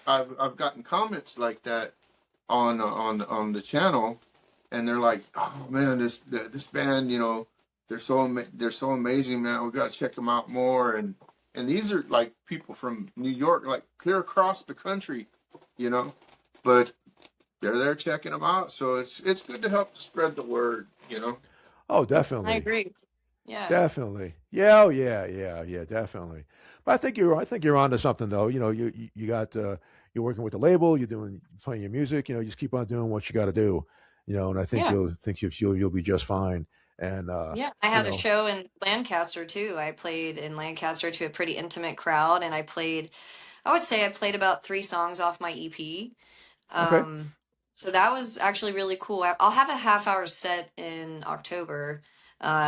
[SPEAKER 1] I've gotten comments like that on the channel, and they're like, "Oh man, this band, they're so amazing, man. We got to check them out more." And these are like people from New York, like clear across the country, you know, but they're there checking them out. So it's good to help spread the word.
[SPEAKER 2] Oh,
[SPEAKER 3] I
[SPEAKER 2] definitely.
[SPEAKER 3] agree. Yeah.
[SPEAKER 2] Definitely. Yeah. Oh, yeah. Yeah. Yeah. Definitely. But I think you're onto something though. You got, you're working with the label. You're playing your music. Just keep on doing what you got to do. And I think
[SPEAKER 3] Yeah.
[SPEAKER 2] you'll be just fine. And
[SPEAKER 3] Yeah. I
[SPEAKER 2] you
[SPEAKER 3] had a
[SPEAKER 2] know,
[SPEAKER 3] show in Lancaster too. I played in Lancaster to a pretty intimate crowd, and I would say I played about 3 songs off my EP.
[SPEAKER 2] okay.
[SPEAKER 3] Um, so that was actually really cool. I'll have a half-hour set in October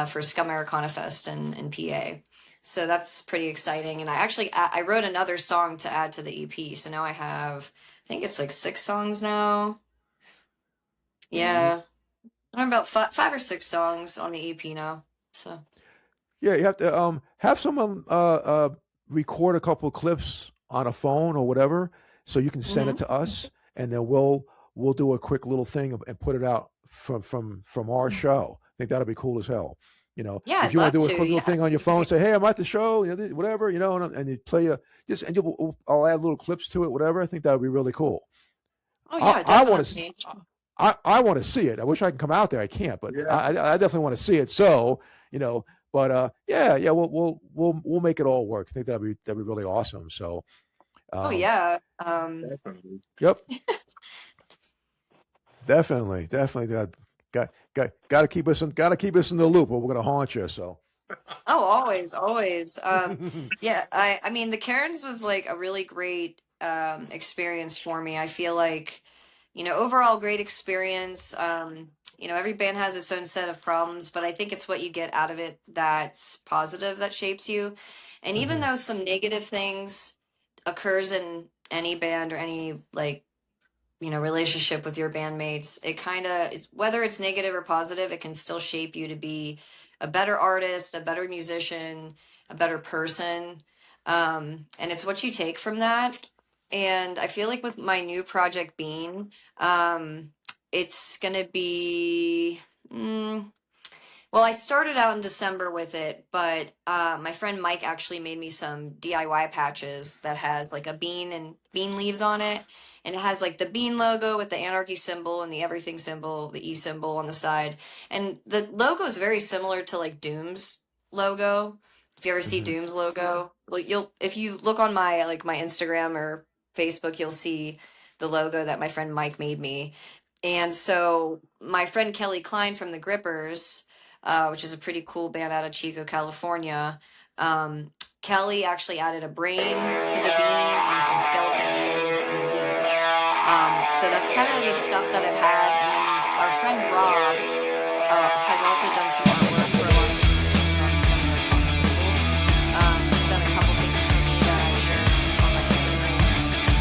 [SPEAKER 3] for Scum Americana Fest in PA. So that's pretty exciting. And I wrote another song to add to the EP. So now I think it's like 6 songs now.
[SPEAKER 1] Mm-hmm.
[SPEAKER 3] Yeah, I'm about 5 or 6 songs on the EP now. So
[SPEAKER 2] Yeah, you have to have someone record a couple of clips on a phone or whatever, so you can send it
[SPEAKER 3] hmm
[SPEAKER 2] to us, and then we'll do a quick little thing and put it out from our show. I think that'll be cool as hell.
[SPEAKER 3] yeah,
[SPEAKER 2] If
[SPEAKER 3] I'd
[SPEAKER 2] you want
[SPEAKER 3] love
[SPEAKER 2] to do a
[SPEAKER 3] to.
[SPEAKER 2] quick little
[SPEAKER 3] Yeah,
[SPEAKER 2] thing on
[SPEAKER 3] that'd
[SPEAKER 2] your
[SPEAKER 3] be
[SPEAKER 2] phone,
[SPEAKER 3] great.
[SPEAKER 2] say, "Hey, I'm at the show," whatever, and you play I'll add little clips to it, whatever. I think that would be really cool.
[SPEAKER 3] Oh
[SPEAKER 2] I
[SPEAKER 3] yeah,
[SPEAKER 2] I want to.
[SPEAKER 3] definitely.
[SPEAKER 2] I want to see it. I wish I can come out there. I can't, but
[SPEAKER 1] Yeah,
[SPEAKER 2] I definitely want to see it. So, but yeah, yeah, we'll make it all work. I think that'd be really awesome. So,
[SPEAKER 3] Oh
[SPEAKER 2] um,
[SPEAKER 3] yeah.
[SPEAKER 1] definitely.
[SPEAKER 2] yep, definitely got to keep us in the loop, or we're gonna haunt you. So,
[SPEAKER 3] Oh, always, always. Yeah, I mean, the Cairns was like a really great experience for me. I feel like, overall great experience. Every band has its own set of problems, but I think it's what you get out of it that's positive that shapes you. And even
[SPEAKER 2] hmm.
[SPEAKER 3] though some negative things occurs in any band or any like relationship with your bandmates, it kind of, whether it's negative or positive, it can still shape you to be a better artist, a better musician, a better person. And it's what you take from that. And I feel like with my new project Bean, it's gonna be well, I started out in December with it, but my friend Mike actually made me some DIY patches that has like a bean and bean leaves on it. And it has like the bean logo with the anarchy symbol and the everything symbol, the E symbol on the side. And the logo is very similar to like Doom's logo. If you ever see
[SPEAKER 2] Hmm.
[SPEAKER 3] Doom's logo, well, if you look on my Instagram or Facebook, you'll see the logo that my friend Mike made me. And so my friend Kelly Klein from the Grippers, which is a pretty cool band out of Chico, California. Um, Kelly actually added a brain to the bean and some skeleton hands and the leaves. So that's kind of the stuff that I've had. And then our friend Rob has also done some artwork for a lot of the musicians on Scum Americana's label. He's done a couple things for me that I've shared on my Instagram.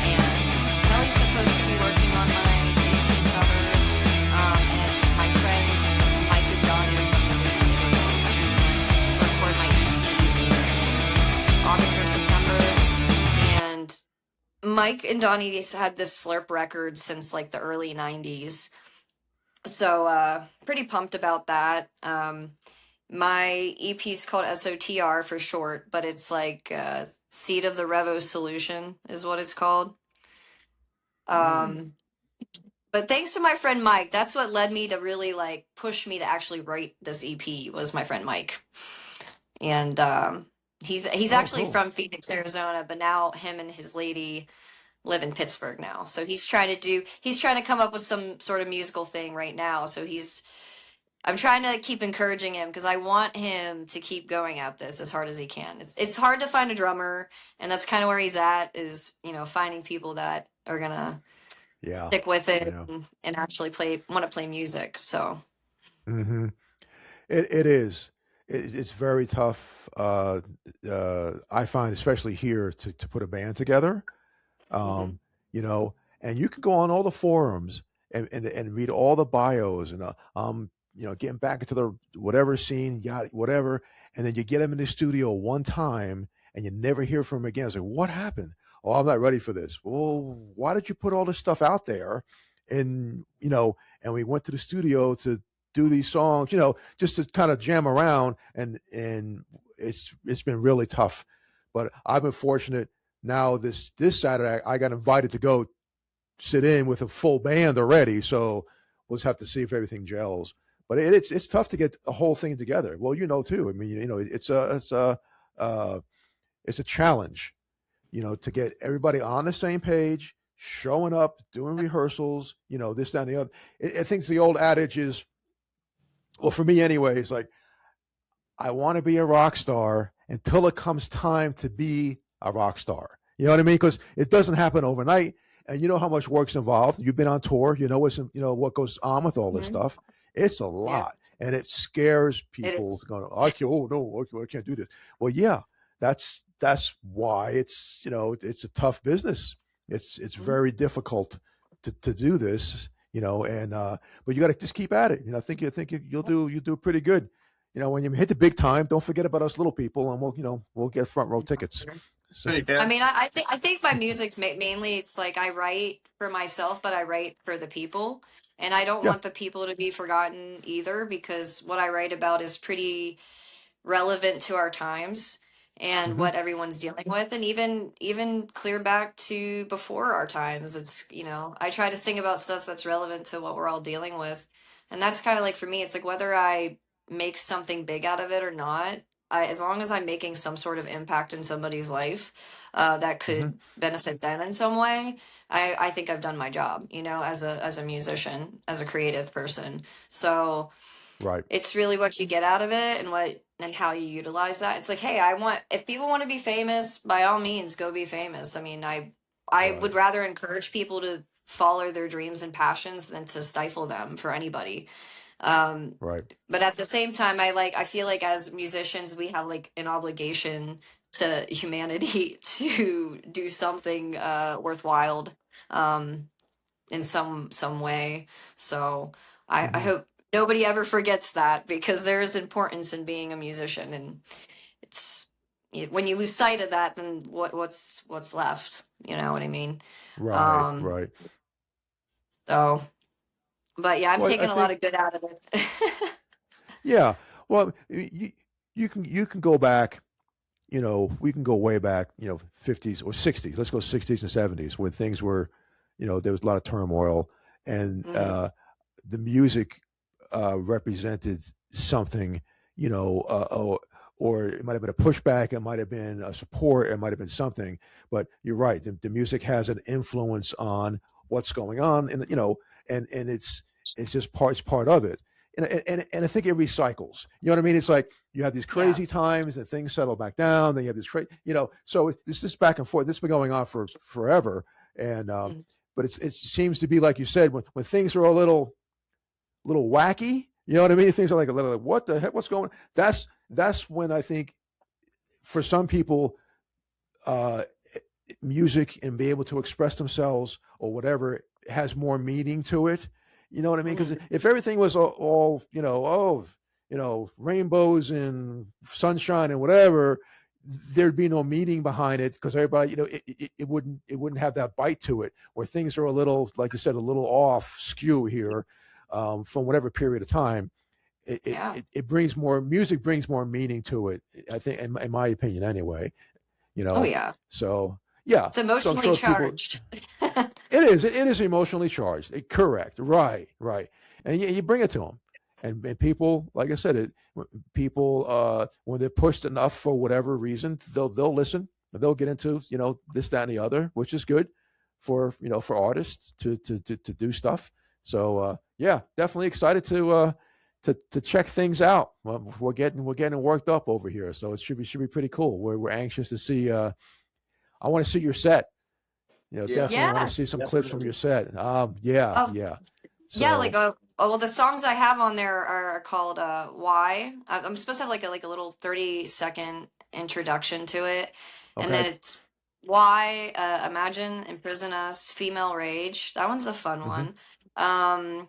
[SPEAKER 3] And Kelly's supposed to be working on my EP cover. And my friends Mike and Donnie from the Wasted are going to record my EP in August or September. And Mike and Donnie had this Slurp record since like the early 90s. So pretty pumped about that. My EP is called SOTR for short, but it's like Seed of the Revo Solution is what it's called.
[SPEAKER 1] Mm.
[SPEAKER 3] Um, but thanks to my friend Mike, that's what led me to really like push me to actually write this EP was my friend Mike. And he's
[SPEAKER 2] Oh,
[SPEAKER 3] actually
[SPEAKER 2] cool.
[SPEAKER 3] from Phoenix, Arizona, but now him and his lady live in Pittsburgh now. So he's trying to come up with some sort of musical thing right now. So I'm trying to keep encouraging him because I want him to keep going at this as hard as he can. It's hard to find a drummer, and that's kind of where he's at is, finding people that are gonna
[SPEAKER 2] Yeah,
[SPEAKER 3] stick with it
[SPEAKER 2] yeah.
[SPEAKER 3] and actually want to play music. So
[SPEAKER 2] Hmm. It is. It's very tough. I find, especially here, to put a band together.
[SPEAKER 3] Hmm.
[SPEAKER 2] Um, you know, and you can go on all the forums and read all the bios and getting back into the whatever scene, got whatever, and then you get them in the studio one time and you never hear from them again. It's like, what happened? Oh, I'm not ready for this. Well, why did you put all this stuff out there? And and we went to the studio to do these songs, just to kind of jam around, and it's been really tough. But I've been fortunate now this Saturday I got invited to go sit in with a full band already, so we'll just have to see if everything gels. But it's tough to get the whole thing together. Well, too. I mean, it's a challenge, to get everybody on the same page, showing up, doing rehearsals, this, that, and the other. I think the old adage is, well, for me anyway, it's like I want to be a rock star until it comes time to be a rock star. You know what I mean? Because it doesn't happen overnight, and you know how much work's involved. You've been on tour. You know what goes on with all this
[SPEAKER 3] Hmm.
[SPEAKER 2] stuff. It's a
[SPEAKER 3] Yeah,
[SPEAKER 2] lot, and it scares
[SPEAKER 3] it
[SPEAKER 2] people.
[SPEAKER 3] is.
[SPEAKER 2] Going, I can't, oh no, I can't do this. Well, yeah, that's why it's a tough business. It's
[SPEAKER 3] Mhm.
[SPEAKER 2] very difficult to do this. And but you got to just keep at it. You'll do pretty good. When you hit the big time, don't forget about us little people, and we'll get front row tickets. So
[SPEAKER 3] I
[SPEAKER 1] Yeah.
[SPEAKER 3] mean, I think my music's mainly it's like I write for myself, but I write for the people, and I don't
[SPEAKER 2] yeah.
[SPEAKER 3] want the people to be forgotten either because what I write about is pretty relevant to our times and
[SPEAKER 2] Hmm.
[SPEAKER 3] what everyone's dealing with, and even clear back to before our times. It's I try to sing about stuff that's relevant to what we're all dealing with, and that's kind of like for me, it's like whether I make something big out of it or not. As long as I'm making some sort of impact in somebody's life that
[SPEAKER 2] Hmm.
[SPEAKER 3] could benefit them in some way, I think I've done my job, as a musician, as a creative person. So
[SPEAKER 2] Right.
[SPEAKER 3] it's really what you get out of it and how you utilize that. It's like, hey, if people want to be famous, by all means go be famous. I mean, I
[SPEAKER 2] Right.
[SPEAKER 3] would rather encourage people to follow their dreams and passions than to stifle them for anybody. Um,
[SPEAKER 2] Right.
[SPEAKER 3] but at the same time, I feel like as musicians we have like an obligation to humanity to do something worthwhile um in some way. So I
[SPEAKER 2] Hmm.
[SPEAKER 3] hope nobody ever forgets that because there is importance in being a musician, and it's when you lose sight of that, then what's left? You know what I mean?
[SPEAKER 2] Right.
[SPEAKER 3] Um,
[SPEAKER 2] Right.
[SPEAKER 3] so, but yeah, I'm
[SPEAKER 2] Well, I
[SPEAKER 3] taking a lot
[SPEAKER 2] think,
[SPEAKER 3] of good out of it.
[SPEAKER 2] yeah. Well, you can go back. We can go way back. 50s or 60s. Let's go 60s and 70s when things were, there was a lot of turmoil, and
[SPEAKER 3] Hmm.
[SPEAKER 2] the music represented something, or it might have been a pushback, it might have been a support, it might have been something. But you're right, the music has an influence on what's going on, and and it's just part of it. And I think it recycles. You know what I mean? It's like you have these
[SPEAKER 3] Yeah.
[SPEAKER 2] crazy times and things settle back down. Then you have this crazy, So this back and forth. This has been going on for forever, and
[SPEAKER 3] Mhm.
[SPEAKER 2] but it seems to be like you said when things are a little wacky. You know what I mean? Things are like a little like, what the heck? What's going on? That's when I think for some people, uh, music and be able to express themselves or whatever has more meaning to it. You know what I mean? Because
[SPEAKER 3] Mhm.
[SPEAKER 2] if everything was all rainbows and sunshine and whatever, there'd be no meaning behind it because everybody, it wouldn't have that bite to it. Where things are a little, like you said, a little off skew here, from whatever period of time. It, it,
[SPEAKER 3] Yeah.
[SPEAKER 2] it, it brings more music brings more meaning to it. I think, in my opinion, anyway. You
[SPEAKER 3] Oh
[SPEAKER 2] know,
[SPEAKER 3] yeah.
[SPEAKER 2] so yeah.
[SPEAKER 3] It's
[SPEAKER 2] So I'm
[SPEAKER 3] emotionally
[SPEAKER 2] sure people.
[SPEAKER 3] charged.
[SPEAKER 2] It is emotionally charged. Correct. Right. Right. And you bring it to them, and people, like I said, people, when they're pushed enough for whatever reason, they'll listen. They'll get into this, that, and the other, which is good for artists to do stuff. So yeah, definitely excited to check things out. Well, we're getting worked up over here, so it should be pretty cool. We're anxious to see. I want to see your set.
[SPEAKER 1] Yeah.
[SPEAKER 2] Definitely want to
[SPEAKER 3] Yeah.
[SPEAKER 2] see some clips from
[SPEAKER 1] Definitely.
[SPEAKER 2] your set. Yeah,
[SPEAKER 3] Oh,
[SPEAKER 2] yeah.
[SPEAKER 3] yeah, like
[SPEAKER 2] So
[SPEAKER 3] well, the songs I have on there are called Why. I'm supposed to have like a little 30-second introduction to it, and
[SPEAKER 2] Okay.
[SPEAKER 3] then it's Why, Imagine, Imprison Us, Female Rage. That one's a fun
[SPEAKER 2] Hmm.
[SPEAKER 3] one. Um,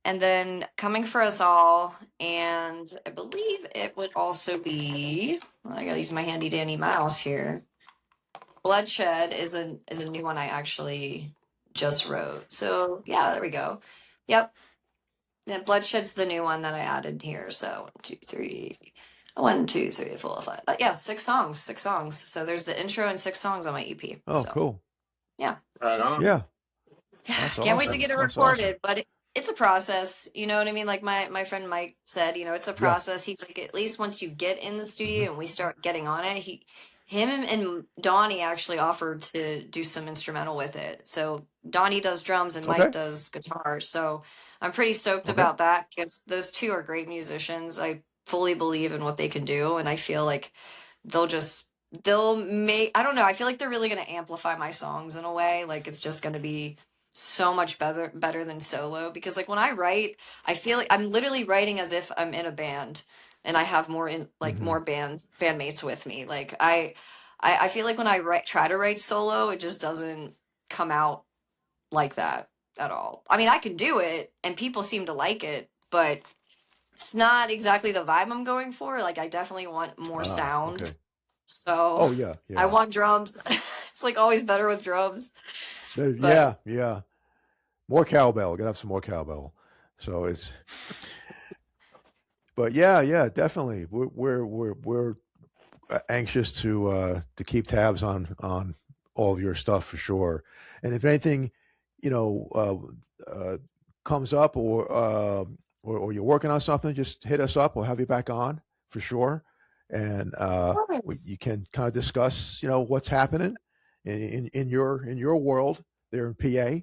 [SPEAKER 3] and then Coming for Us All, and I believe it would also be. Well, I gotta use my handy dandy mouse here. Bloodshed is a new one I actually just wrote. So yeah, there we go. Yep. Yeah, Bloodshed's the new one that I added here. So 1, 2, 3, 1, 2, 3, 4, 5. Yeah, 6 songs, 6 songs. So there's the intro and 6 songs on my EP.
[SPEAKER 2] Oh,
[SPEAKER 3] So
[SPEAKER 2] cool.
[SPEAKER 3] yeah,
[SPEAKER 1] Right on.
[SPEAKER 2] Yeah, that's
[SPEAKER 3] can't wait to
[SPEAKER 2] awesome.
[SPEAKER 3] get it
[SPEAKER 2] That's awesome.
[SPEAKER 3] recorded. But it's a process. You know what I mean? Like my friend Mike said, it's a
[SPEAKER 2] Yeah.
[SPEAKER 3] process. He's like, at least once you get in the
[SPEAKER 2] Hmm.
[SPEAKER 3] studio and we start getting on it, him and Donnie actually offered to do some instrumental with it. So Donnie does drums and Mike
[SPEAKER 2] Okay.
[SPEAKER 3] does guitar. So I'm pretty stoked
[SPEAKER 2] Okay.
[SPEAKER 3] about that because those two are great musicians. I fully believe in what they can do, and I feel like they'll just they'll make I don't know, I feel like they're really going to amplify my songs in a way. Like it's just going to be so much better than solo because like when I write, I feel like I'm literally writing as if I'm in a band and I have
[SPEAKER 2] Hmm.
[SPEAKER 3] more bandmates with me. Like I feel like when I try to write solo, it just doesn't come out like that at all. I mean, I can do it and people seem to like it, but it's not exactly the vibe I'm going for. Like I definitely want more
[SPEAKER 2] Ah,
[SPEAKER 3] sound.
[SPEAKER 2] okay.
[SPEAKER 3] So
[SPEAKER 2] Oh, yeah,
[SPEAKER 3] I
[SPEAKER 2] yeah.
[SPEAKER 3] want drums. It's like always better with drums. But
[SPEAKER 2] Yeah, yeah. More cowbell. Gotta have some more cowbell. So it's, but yeah, yeah, definitely. We're anxious to keep tabs on all of your stuff for sure. And if anything, you know, comes up or you're working on something, just hit us up. We'll have you back on for sure. And
[SPEAKER 3] yes.
[SPEAKER 2] you can kind of discuss, what's happening in your world there in PA,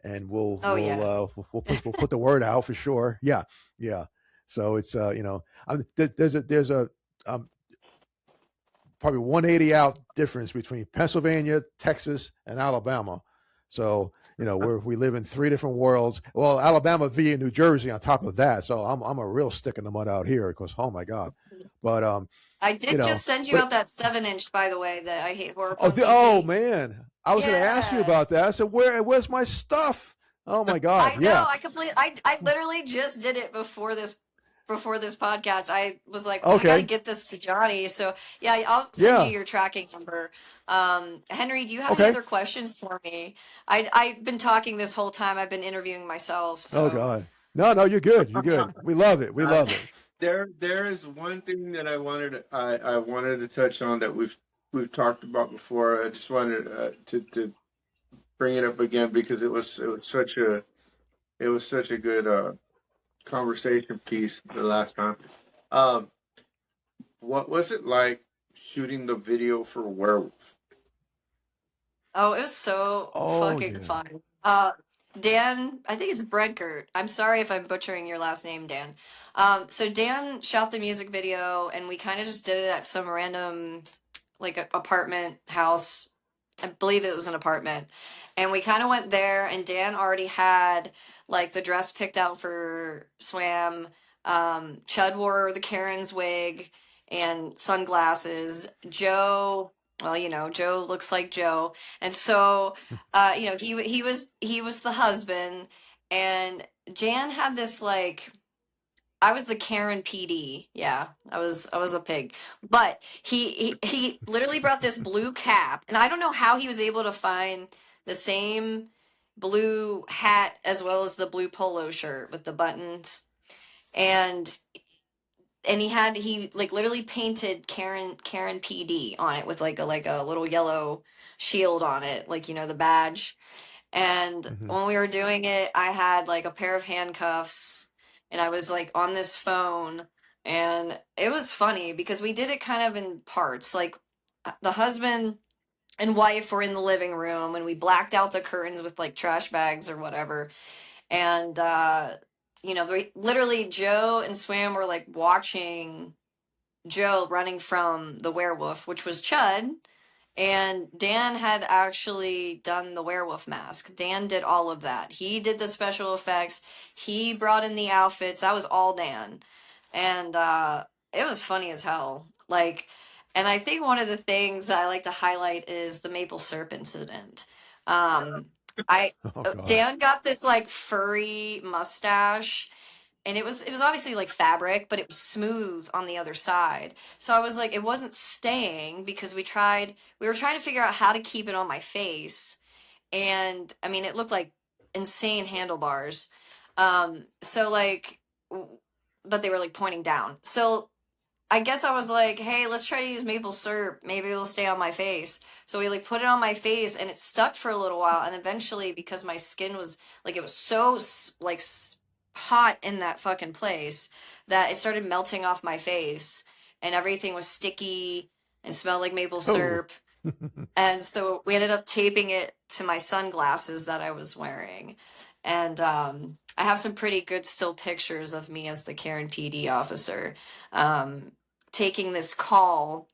[SPEAKER 2] and we'll
[SPEAKER 3] Oh
[SPEAKER 2] we'll
[SPEAKER 3] yes.
[SPEAKER 2] uh, we'll put the word out for sure. Yeah, yeah. So it's there's a um, probably 180 out difference between Pennsylvania, Texas, and Alabama. So we live in three different worlds. Well, Alabama via New Jersey on top of that. So I'm a real stick in the mud out here because oh my god. But
[SPEAKER 3] I
[SPEAKER 2] you
[SPEAKER 3] did
[SPEAKER 2] know,
[SPEAKER 3] just send you
[SPEAKER 2] but
[SPEAKER 3] out that 7-inch, by the way, that I Hate Horror
[SPEAKER 2] oh
[SPEAKER 3] Punk
[SPEAKER 2] oh
[SPEAKER 3] EP.
[SPEAKER 2] man, I was going to ask you
[SPEAKER 3] Yeah.
[SPEAKER 2] about that. I said where's my stuff? Oh my god,
[SPEAKER 3] I know.
[SPEAKER 2] yeah.
[SPEAKER 3] I literally just did it before this podcast. I was like, I got to
[SPEAKER 2] Okay,
[SPEAKER 3] get this to Johnny. So yeah, I'll send you
[SPEAKER 2] yeah,
[SPEAKER 3] your tracking number. Henry, do you have any
[SPEAKER 2] okay.
[SPEAKER 3] other questions for me? I've been talking this whole time. I've been interviewing myself.
[SPEAKER 2] Oh
[SPEAKER 3] So
[SPEAKER 2] god, no, you're good, you're good. We love it, we
[SPEAKER 1] I,
[SPEAKER 2] love it.
[SPEAKER 1] there is one thing that I wanted to touch on that we've talked about before. I just wanted to bring it up again because it was such a good conversation piece the last time. Um, what was it like shooting the video for Werewolf?
[SPEAKER 3] oh, it was so
[SPEAKER 2] Oh
[SPEAKER 3] fucking
[SPEAKER 2] yeah.
[SPEAKER 3] fun. Dan, I think it's Brenkert. I'm sorry if I'm butchering your last name, Dan. So Dan shot the music video, and we kind of just did it at some random, like, apartment house. I believe it was an apartment. And we kind of went there, and Dan already had, like, the dress picked out for Swam. Chud wore the Karen's wig and sunglasses. Joe, well, Joe looks like Joe. And so, he was the husband, and Jan had this like I was the Karen PD. Yeah, I was a pig. But he literally brought this blue cap, and I don't know how he was able to find the same blue hat as well as the blue polo shirt with the buttons. And he like literally painted Karen PD on it with like a little yellow shield on it, like the badge. And
[SPEAKER 2] Hmm.
[SPEAKER 3] when we were doing it, I had like a pair of handcuffs and I was like on this phone. And it was funny because we did it kind of in parts. Like the husband and wife were in the living room and we blacked out the curtains with like trash bags or whatever. And, literally Joe and Swam were like watching Joe running from the werewolf, which was Chud. And Dan had actually done the werewolf mask. Dan did all of that. He did the special effects. He brought in the outfits. That was all Dan. And it was funny as hell. Like, and I think one of the things I like to highlight is the maple syrup incident. Um, I
[SPEAKER 2] Oh God.
[SPEAKER 3] Dan got this like furry mustache, and it was obviously like fabric, but it was smooth on the other side. So I was like, it wasn't staying because we were trying to figure out how to keep it on my face, and I mean, it looked like insane handlebars. So like, but they were like pointing down. So I guess I was like, hey, let's try to use maple syrup. Maybe it'll stay on my face. So we like put it on my face and it stuck for a little while. And eventually, because my skin was like, it was so hot in that fucking place that it started melting off my face and everything was sticky and smelled like maple
[SPEAKER 2] Oh.
[SPEAKER 3] syrup. And so we ended up taping it to my sunglasses that I was wearing. And I have some pretty good still pictures of me as the Karen PD officer, um, taking this call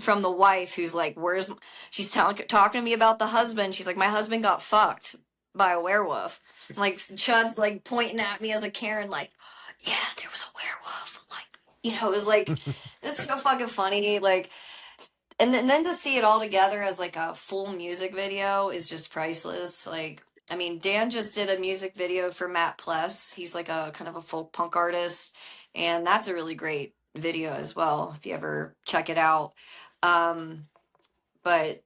[SPEAKER 3] from the wife who's like, she's talking to me about the husband. She's like, my husband got fucked by a werewolf. And like Chud's like pointing at me as a Karen, like, yeah, there was a werewolf. Like, it was like, it's so fucking funny. Like, and then to see it all together as like a full music video is just priceless. Like, I mean, Dan just did a music video for Matt Pless. He's like a kind of a folk punk artist, and that's a really great video as well if you ever check it out. Um, but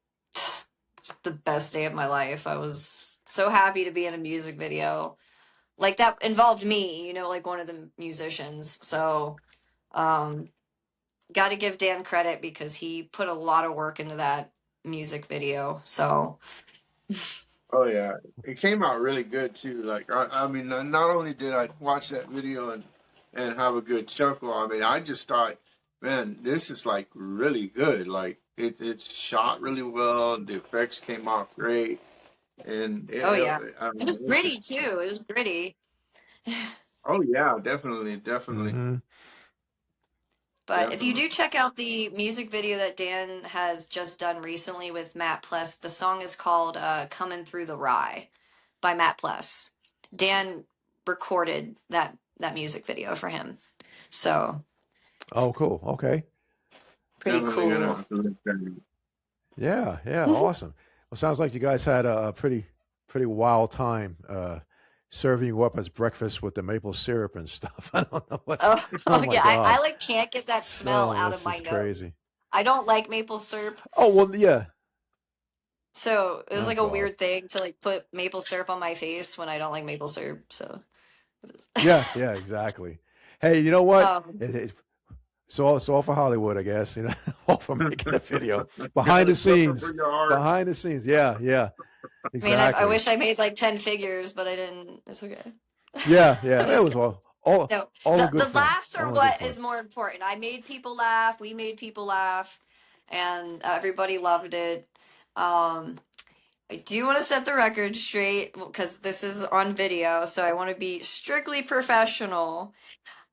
[SPEAKER 3] it's the best day of my life. I was so happy to be in a music video like that involved me, like one of the musicians. So, um, got to give Dan credit because he put a lot of work into that music video. So,
[SPEAKER 1] Oh yeah, it came out really good too. Like I mean, not only did I watch that video and have a good chuckle, I mean, I just thought, man, this is like really good. Like it's shot really well. The effects came out great, and
[SPEAKER 3] oh yeah,
[SPEAKER 1] I
[SPEAKER 3] it
[SPEAKER 1] mean,
[SPEAKER 3] was
[SPEAKER 1] it's
[SPEAKER 3] gritty
[SPEAKER 1] just
[SPEAKER 3] too. It was gritty.
[SPEAKER 1] oh yeah, definitely, definitely.
[SPEAKER 2] Mm-hmm.
[SPEAKER 3] But if you
[SPEAKER 1] Definitely.
[SPEAKER 3] do check out the music video that Dan has just done recently with Matt Pless, the song is called "Coming Through the Rye" by Matt Pless. Dan recorded that music video for him. So,
[SPEAKER 2] Oh, cool. Okay.
[SPEAKER 3] pretty
[SPEAKER 1] Definitely gonna
[SPEAKER 3] cool.
[SPEAKER 1] have to look at it.
[SPEAKER 2] Yeah. Yeah. Awesome. Well, sounds like you guys had a pretty wild time serving you up as breakfast with the maple syrup and stuff. I don't know what.
[SPEAKER 3] Oh,
[SPEAKER 2] Oh
[SPEAKER 3] oh
[SPEAKER 2] my
[SPEAKER 3] yeah, I
[SPEAKER 2] God.
[SPEAKER 3] like can't get that smell
[SPEAKER 2] So
[SPEAKER 3] out of
[SPEAKER 2] this
[SPEAKER 3] my
[SPEAKER 2] is
[SPEAKER 3] nose.
[SPEAKER 2] crazy.
[SPEAKER 3] I don't like maple syrup.
[SPEAKER 2] Oh well, yeah.
[SPEAKER 3] So it was
[SPEAKER 2] Oh
[SPEAKER 3] like a
[SPEAKER 2] God.
[SPEAKER 3] weird thing to like put maple syrup on my face when I don't like maple syrup. So it
[SPEAKER 2] Yeah.
[SPEAKER 3] was
[SPEAKER 2] Yeah. Exactly. Hey, you know what?
[SPEAKER 3] um
[SPEAKER 2] It's all for Hollywood, I guess. All for making a video behind
[SPEAKER 1] Gotta
[SPEAKER 2] the
[SPEAKER 1] suffer for
[SPEAKER 2] scenes.
[SPEAKER 1] your art.
[SPEAKER 2] Behind the scenes. Yeah. Yeah.
[SPEAKER 3] I mean I
[SPEAKER 2] Exactly.
[SPEAKER 3] wish I made like 10 figures, but I didn't. It's okay.
[SPEAKER 2] Yeah.
[SPEAKER 3] I'm
[SPEAKER 2] Yeah. It
[SPEAKER 3] just
[SPEAKER 2] was
[SPEAKER 3] kidding.
[SPEAKER 2] all
[SPEAKER 3] No,
[SPEAKER 2] all in
[SPEAKER 3] the
[SPEAKER 2] good fun.
[SPEAKER 3] laughs are
[SPEAKER 2] All in good
[SPEAKER 3] what
[SPEAKER 2] fun.
[SPEAKER 3] is more important. I made people laugh, we made people laugh, and everybody loved it. Um I do want to set the record straight because this is on video, so I want to be strictly professional.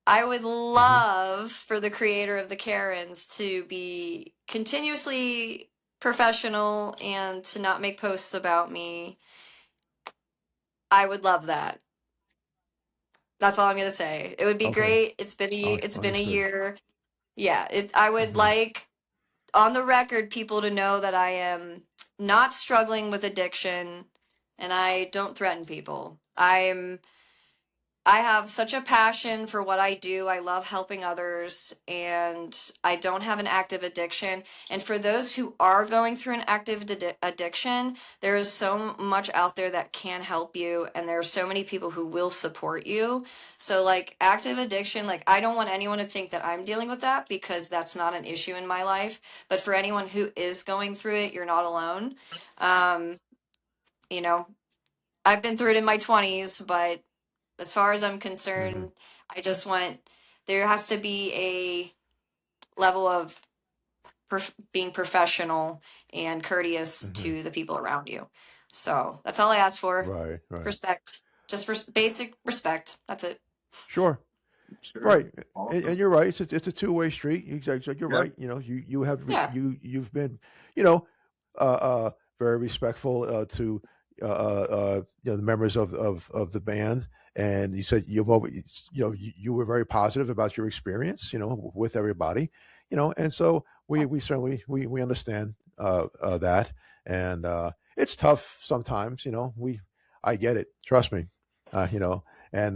[SPEAKER 3] I would
[SPEAKER 2] Hmm.
[SPEAKER 3] love for the creator of the Karens to be continuously professional and to not make posts about me. I would love that. That's all I'm gonna say. It would be
[SPEAKER 2] Okay.
[SPEAKER 3] great. It's been a
[SPEAKER 2] Understood.
[SPEAKER 3] year. Yeah, I would
[SPEAKER 2] Hmm.
[SPEAKER 3] like on the record people to know that I am not struggling with addiction and I don't threaten people. I have such a passion for what I do. I love helping others, and I don't have an active addiction. And for those who are going through an active addiction, there is so much out there that can help you, and there are so many people who will support you. So, like, active addiction, like, I don't want anyone to think that I'm dealing with that because that's not an issue in my life. But for anyone who is going through it, you're not alone. Um, you know, I've been through it in my 20s, but as far as I'm
[SPEAKER 2] Hmm.
[SPEAKER 3] concerned, I just want there has to be a level of being professional and courteous
[SPEAKER 2] Hmm.
[SPEAKER 3] to the people around you. So that's all I ask for.
[SPEAKER 2] Right. Right.
[SPEAKER 3] Respect, just basic respect. That's it.
[SPEAKER 2] Sure.
[SPEAKER 1] Sure.
[SPEAKER 2] Right. And
[SPEAKER 1] Awesome.
[SPEAKER 2] you're right. It's a two-way street. You're
[SPEAKER 1] Yeah.
[SPEAKER 2] right. You have
[SPEAKER 3] Yeah.
[SPEAKER 2] you've been. You know, very respectful to the members of the band. And you said you've always, you were very positive about your experience, with everybody, and so we certainly we understand that, and it's tough sometimes, I get it, trust me, and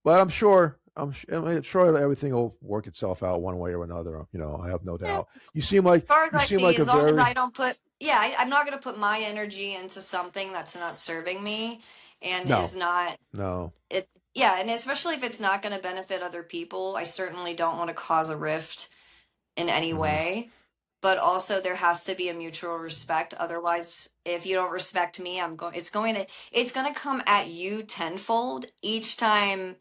[SPEAKER 2] but I'm sure everything will work itself out one way or another. I have no
[SPEAKER 3] Yeah.
[SPEAKER 2] doubt.
[SPEAKER 3] As far as
[SPEAKER 2] You
[SPEAKER 3] I
[SPEAKER 2] seem
[SPEAKER 3] see,
[SPEAKER 2] like a
[SPEAKER 3] as long as
[SPEAKER 2] very
[SPEAKER 3] I don't put, yeah, I'm not going to put my energy into something that's not serving me and
[SPEAKER 2] no,
[SPEAKER 3] is not
[SPEAKER 2] no.
[SPEAKER 3] it. Yeah, and especially if it's not going to benefit other people, I certainly don't want to cause a rift in any
[SPEAKER 2] Hmm.
[SPEAKER 3] way. But also, there has to be a mutual respect. Otherwise, if you don't respect me, it's going to come at you tenfold each time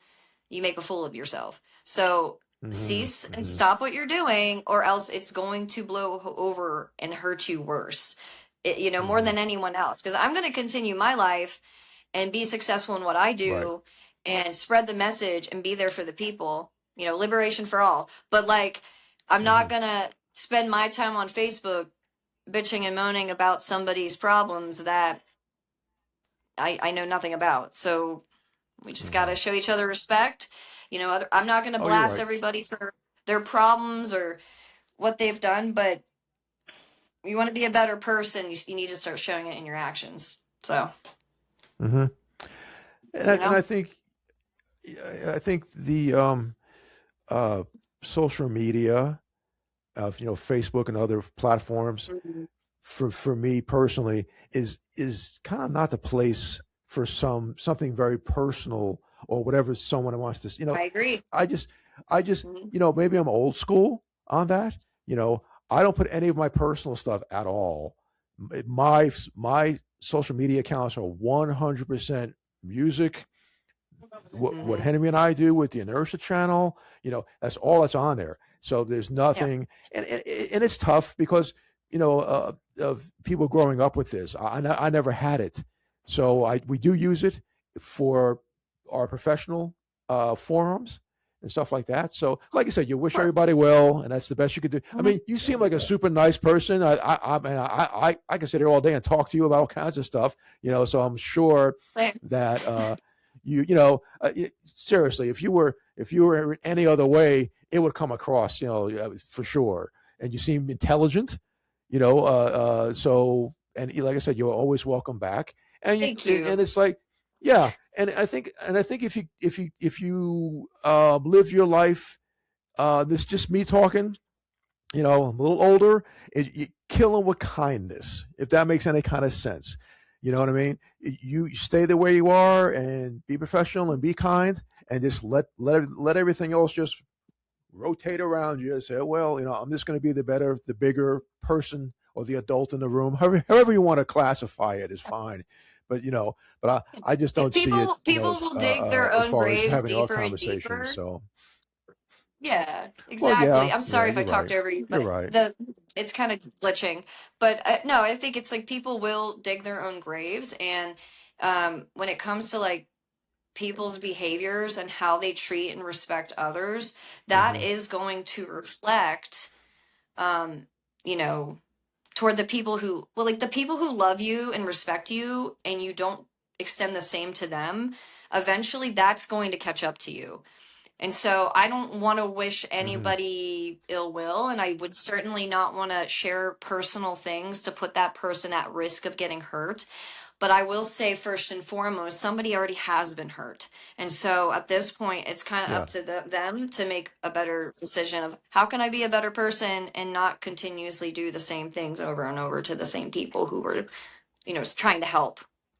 [SPEAKER 3] you make a fool of yourself. So
[SPEAKER 2] Hmm.
[SPEAKER 3] cease and
[SPEAKER 2] Hmm.
[SPEAKER 3] stop what you're doing, or else it's going to blow over and hurt you worse. More
[SPEAKER 2] Hmm.
[SPEAKER 3] than anyone else. Because I'm going to continue my life and be successful in what I
[SPEAKER 2] Right.
[SPEAKER 3] do and spread the message and be there for the people. Liberation for all. But like, I'm not
[SPEAKER 2] Hmm.
[SPEAKER 3] gonna spend my time on Facebook bitching and moaning about somebody's problems that I know nothing about. So we just got to
[SPEAKER 2] Hmm.
[SPEAKER 3] show each other respect. I'm not going to
[SPEAKER 2] Oh, you're
[SPEAKER 3] blast
[SPEAKER 2] right.
[SPEAKER 3] everybody for their problems or what they've done, but you want to be a better person, you need to start showing it in your actions. So,
[SPEAKER 2] Hmm. And
[SPEAKER 3] you know,
[SPEAKER 2] I think the uh, social media of Facebook and other platforms
[SPEAKER 3] Mhm.
[SPEAKER 2] for me personally is kind of not the place for something very personal or whatever someone wants to.
[SPEAKER 3] I agree.
[SPEAKER 2] I just I just
[SPEAKER 3] Mhm.
[SPEAKER 2] maybe I'm old school on that. I don't put any of my personal stuff at all. My social media accounts are 100% music. What
[SPEAKER 3] Mhm.
[SPEAKER 2] Henry and I do with the Inertia channel, that's all that's on there. So there's
[SPEAKER 3] Yeah.
[SPEAKER 2] nothing, and it's tough because of people growing up with this. I never had it, so we do use it for our professional forums and stuff like that. So, like I said, you
[SPEAKER 3] Of
[SPEAKER 2] wish
[SPEAKER 3] course.
[SPEAKER 2] everybody well, and that's the best you could do. I
[SPEAKER 3] Mhm.
[SPEAKER 2] mean, you seem like a super nice person. I can sit here all day and talk to you about all kinds of stuff. So I'm sure
[SPEAKER 3] Right.
[SPEAKER 2] that seriously, if you were any other way, it would come across, for sure. And you seem intelligent, so, and like I said, you're always welcome back. And
[SPEAKER 3] Thank you.
[SPEAKER 2] it's like, yeah. And I think if you live your life, this is just me talking, I'm a little older. You kill them with kindness, if that makes any kind of sense. You know what I mean? You stay the way you are and be professional and be kind, and just let everything else just rotate around you and say, well, I'm just going to be the bigger person or the adult in the room. However you want to classify it is fine. But I just
[SPEAKER 3] If
[SPEAKER 2] don't see it,
[SPEAKER 3] people will dig their
[SPEAKER 2] as
[SPEAKER 3] own
[SPEAKER 2] far as
[SPEAKER 3] graves
[SPEAKER 2] having our
[SPEAKER 3] deeper and
[SPEAKER 2] conversations.
[SPEAKER 3] deeper.
[SPEAKER 2] So,
[SPEAKER 3] Yeah,
[SPEAKER 2] well,
[SPEAKER 3] exactly.
[SPEAKER 2] yeah,
[SPEAKER 3] I'm
[SPEAKER 2] yeah,
[SPEAKER 3] sorry if I
[SPEAKER 2] you're
[SPEAKER 3] talked
[SPEAKER 2] right.
[SPEAKER 3] over you,
[SPEAKER 2] You're
[SPEAKER 3] but
[SPEAKER 2] right.
[SPEAKER 3] it's kind of glitching. But no, I think it's like people will dig their own graves, and when it comes to like people's behaviors and how they treat and respect others, that
[SPEAKER 2] Hmm.
[SPEAKER 3] is going to reflect, um, you know, toward the people who, well, like the people who love you and respect you, and you don't extend the same to them. Eventually, that's going to catch up to you. And so I don't want to wish
[SPEAKER 2] Hmm.
[SPEAKER 3] anybody ill will, and I would certainly not want to share personal things to put that person at risk of getting hurt. But I will say, first and foremost, somebody already has been hurt. And so at this point, it's kind of
[SPEAKER 2] Yeah.
[SPEAKER 3] up to them to make a better decision of how can I be a better person and not continuously do the same things over and over to the same people who were, trying to help,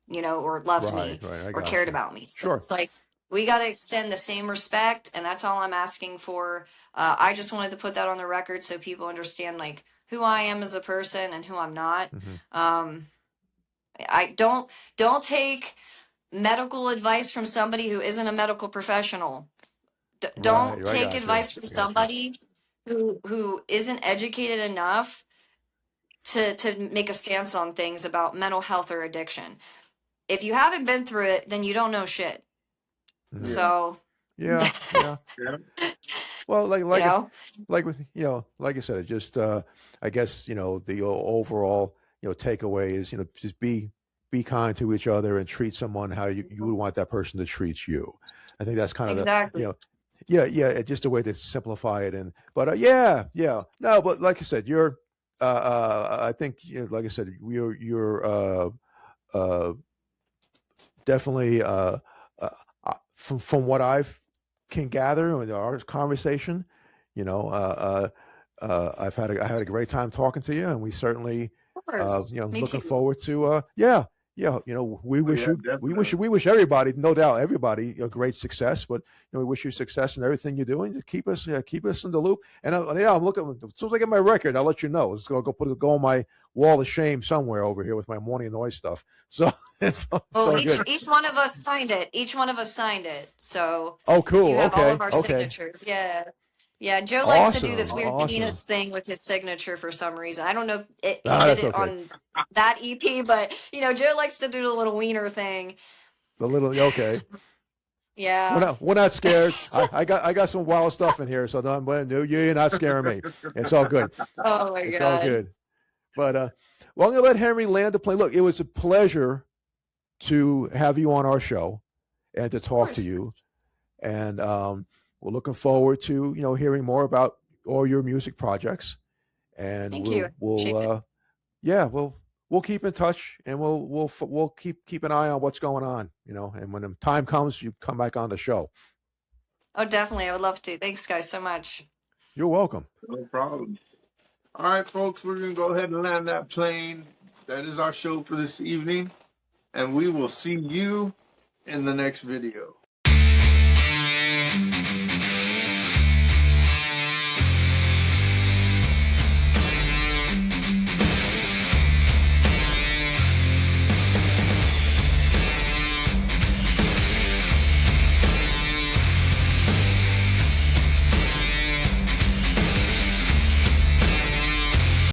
[SPEAKER 3] or loved
[SPEAKER 2] Right.
[SPEAKER 3] me
[SPEAKER 2] Right. I
[SPEAKER 3] or
[SPEAKER 2] got
[SPEAKER 3] cared
[SPEAKER 2] you.
[SPEAKER 3] about me. So
[SPEAKER 2] Sure.
[SPEAKER 3] it's like we got to extend the same respect, and that's all I'm asking for. I just wanted to put that on the record so people understand like who I am as a person and who I'm not.
[SPEAKER 2] Hmm.
[SPEAKER 3] Um, I don't take medical advice from somebody who isn't a medical professional.
[SPEAKER 2] Right.
[SPEAKER 3] Don't
[SPEAKER 2] I
[SPEAKER 3] take
[SPEAKER 2] got you.
[SPEAKER 3] advice from
[SPEAKER 2] I got you.
[SPEAKER 3] somebody who isn't educated enough to make a stance on things about mental health or addiction. If you haven't been through it, then you don't know shit.
[SPEAKER 2] Hmm.
[SPEAKER 1] Yeah.
[SPEAKER 3] So,
[SPEAKER 2] Yeah. Yeah.
[SPEAKER 1] Yeah.
[SPEAKER 2] Well,
[SPEAKER 3] you know,
[SPEAKER 2] like with like I said, it just I guess the overall. takeaway is, just be kind to each other and treat someone how you would want that person to treat you. I think that's kind of
[SPEAKER 3] Exactly.
[SPEAKER 2] yeah, just a way to simplify it. But yeah, no, but like I said, you're, I think, like I said, you're definitely, from what I've can gather in our conversation, I had a great time talking to you, and we certainly,
[SPEAKER 3] Of course. Me
[SPEAKER 2] looking
[SPEAKER 3] too.
[SPEAKER 2] forward to, yeah, we
[SPEAKER 1] Oh,
[SPEAKER 2] wish
[SPEAKER 1] yeah,
[SPEAKER 2] you,
[SPEAKER 1] definitely.
[SPEAKER 2] we wish everybody, no doubt, everybody, great success. But we wish you success in everything you're doing. To keep us in the loop. And I'm looking. As soon as I get my record, I'll let you know. It's gonna go on my wall of shame somewhere over here with my morning noise stuff. So it's
[SPEAKER 3] Well,
[SPEAKER 2] all good.
[SPEAKER 3] each one of us signed it. Each one of us signed it. So
[SPEAKER 2] Oh,
[SPEAKER 3] you
[SPEAKER 2] cool.
[SPEAKER 3] have all
[SPEAKER 2] Okay,
[SPEAKER 3] of our
[SPEAKER 2] okay,
[SPEAKER 3] signatures. Yeah. Yeah, Joe likes to do this
[SPEAKER 2] awesome,
[SPEAKER 3] weird
[SPEAKER 2] awesome.
[SPEAKER 3] penis thing with his signature for some reason. I don't know if he
[SPEAKER 2] Ah,
[SPEAKER 3] did
[SPEAKER 2] that's
[SPEAKER 3] it
[SPEAKER 2] okay.
[SPEAKER 3] on that EP, but Joe likes to do the little wiener thing.
[SPEAKER 2] The little okay.
[SPEAKER 3] Yeah.
[SPEAKER 2] We're not scared. I got some wild stuff in here, so you're not scaring me. It's all good.
[SPEAKER 3] Oh my
[SPEAKER 2] It's all
[SPEAKER 3] God.
[SPEAKER 2] good. But well, I'm gonna let Henry land the plane. Look, it was a pleasure to have you on our show and to
[SPEAKER 3] Of
[SPEAKER 2] talk to
[SPEAKER 3] course.
[SPEAKER 2] you. And we're looking forward to hearing more about all your music projects. And
[SPEAKER 3] Thank you. Appreciate it.
[SPEAKER 2] yeah, we'll keep in touch, and we'll keep an eye on what's going on. And when the time comes, you come back on the show.
[SPEAKER 3] Oh, definitely. I would love to. Thanks, guys, so much.
[SPEAKER 2] You're welcome.
[SPEAKER 1] No problem. All right, folks, we're going to go ahead and land that plane. That is our show for this evening, and we will see you in the next video.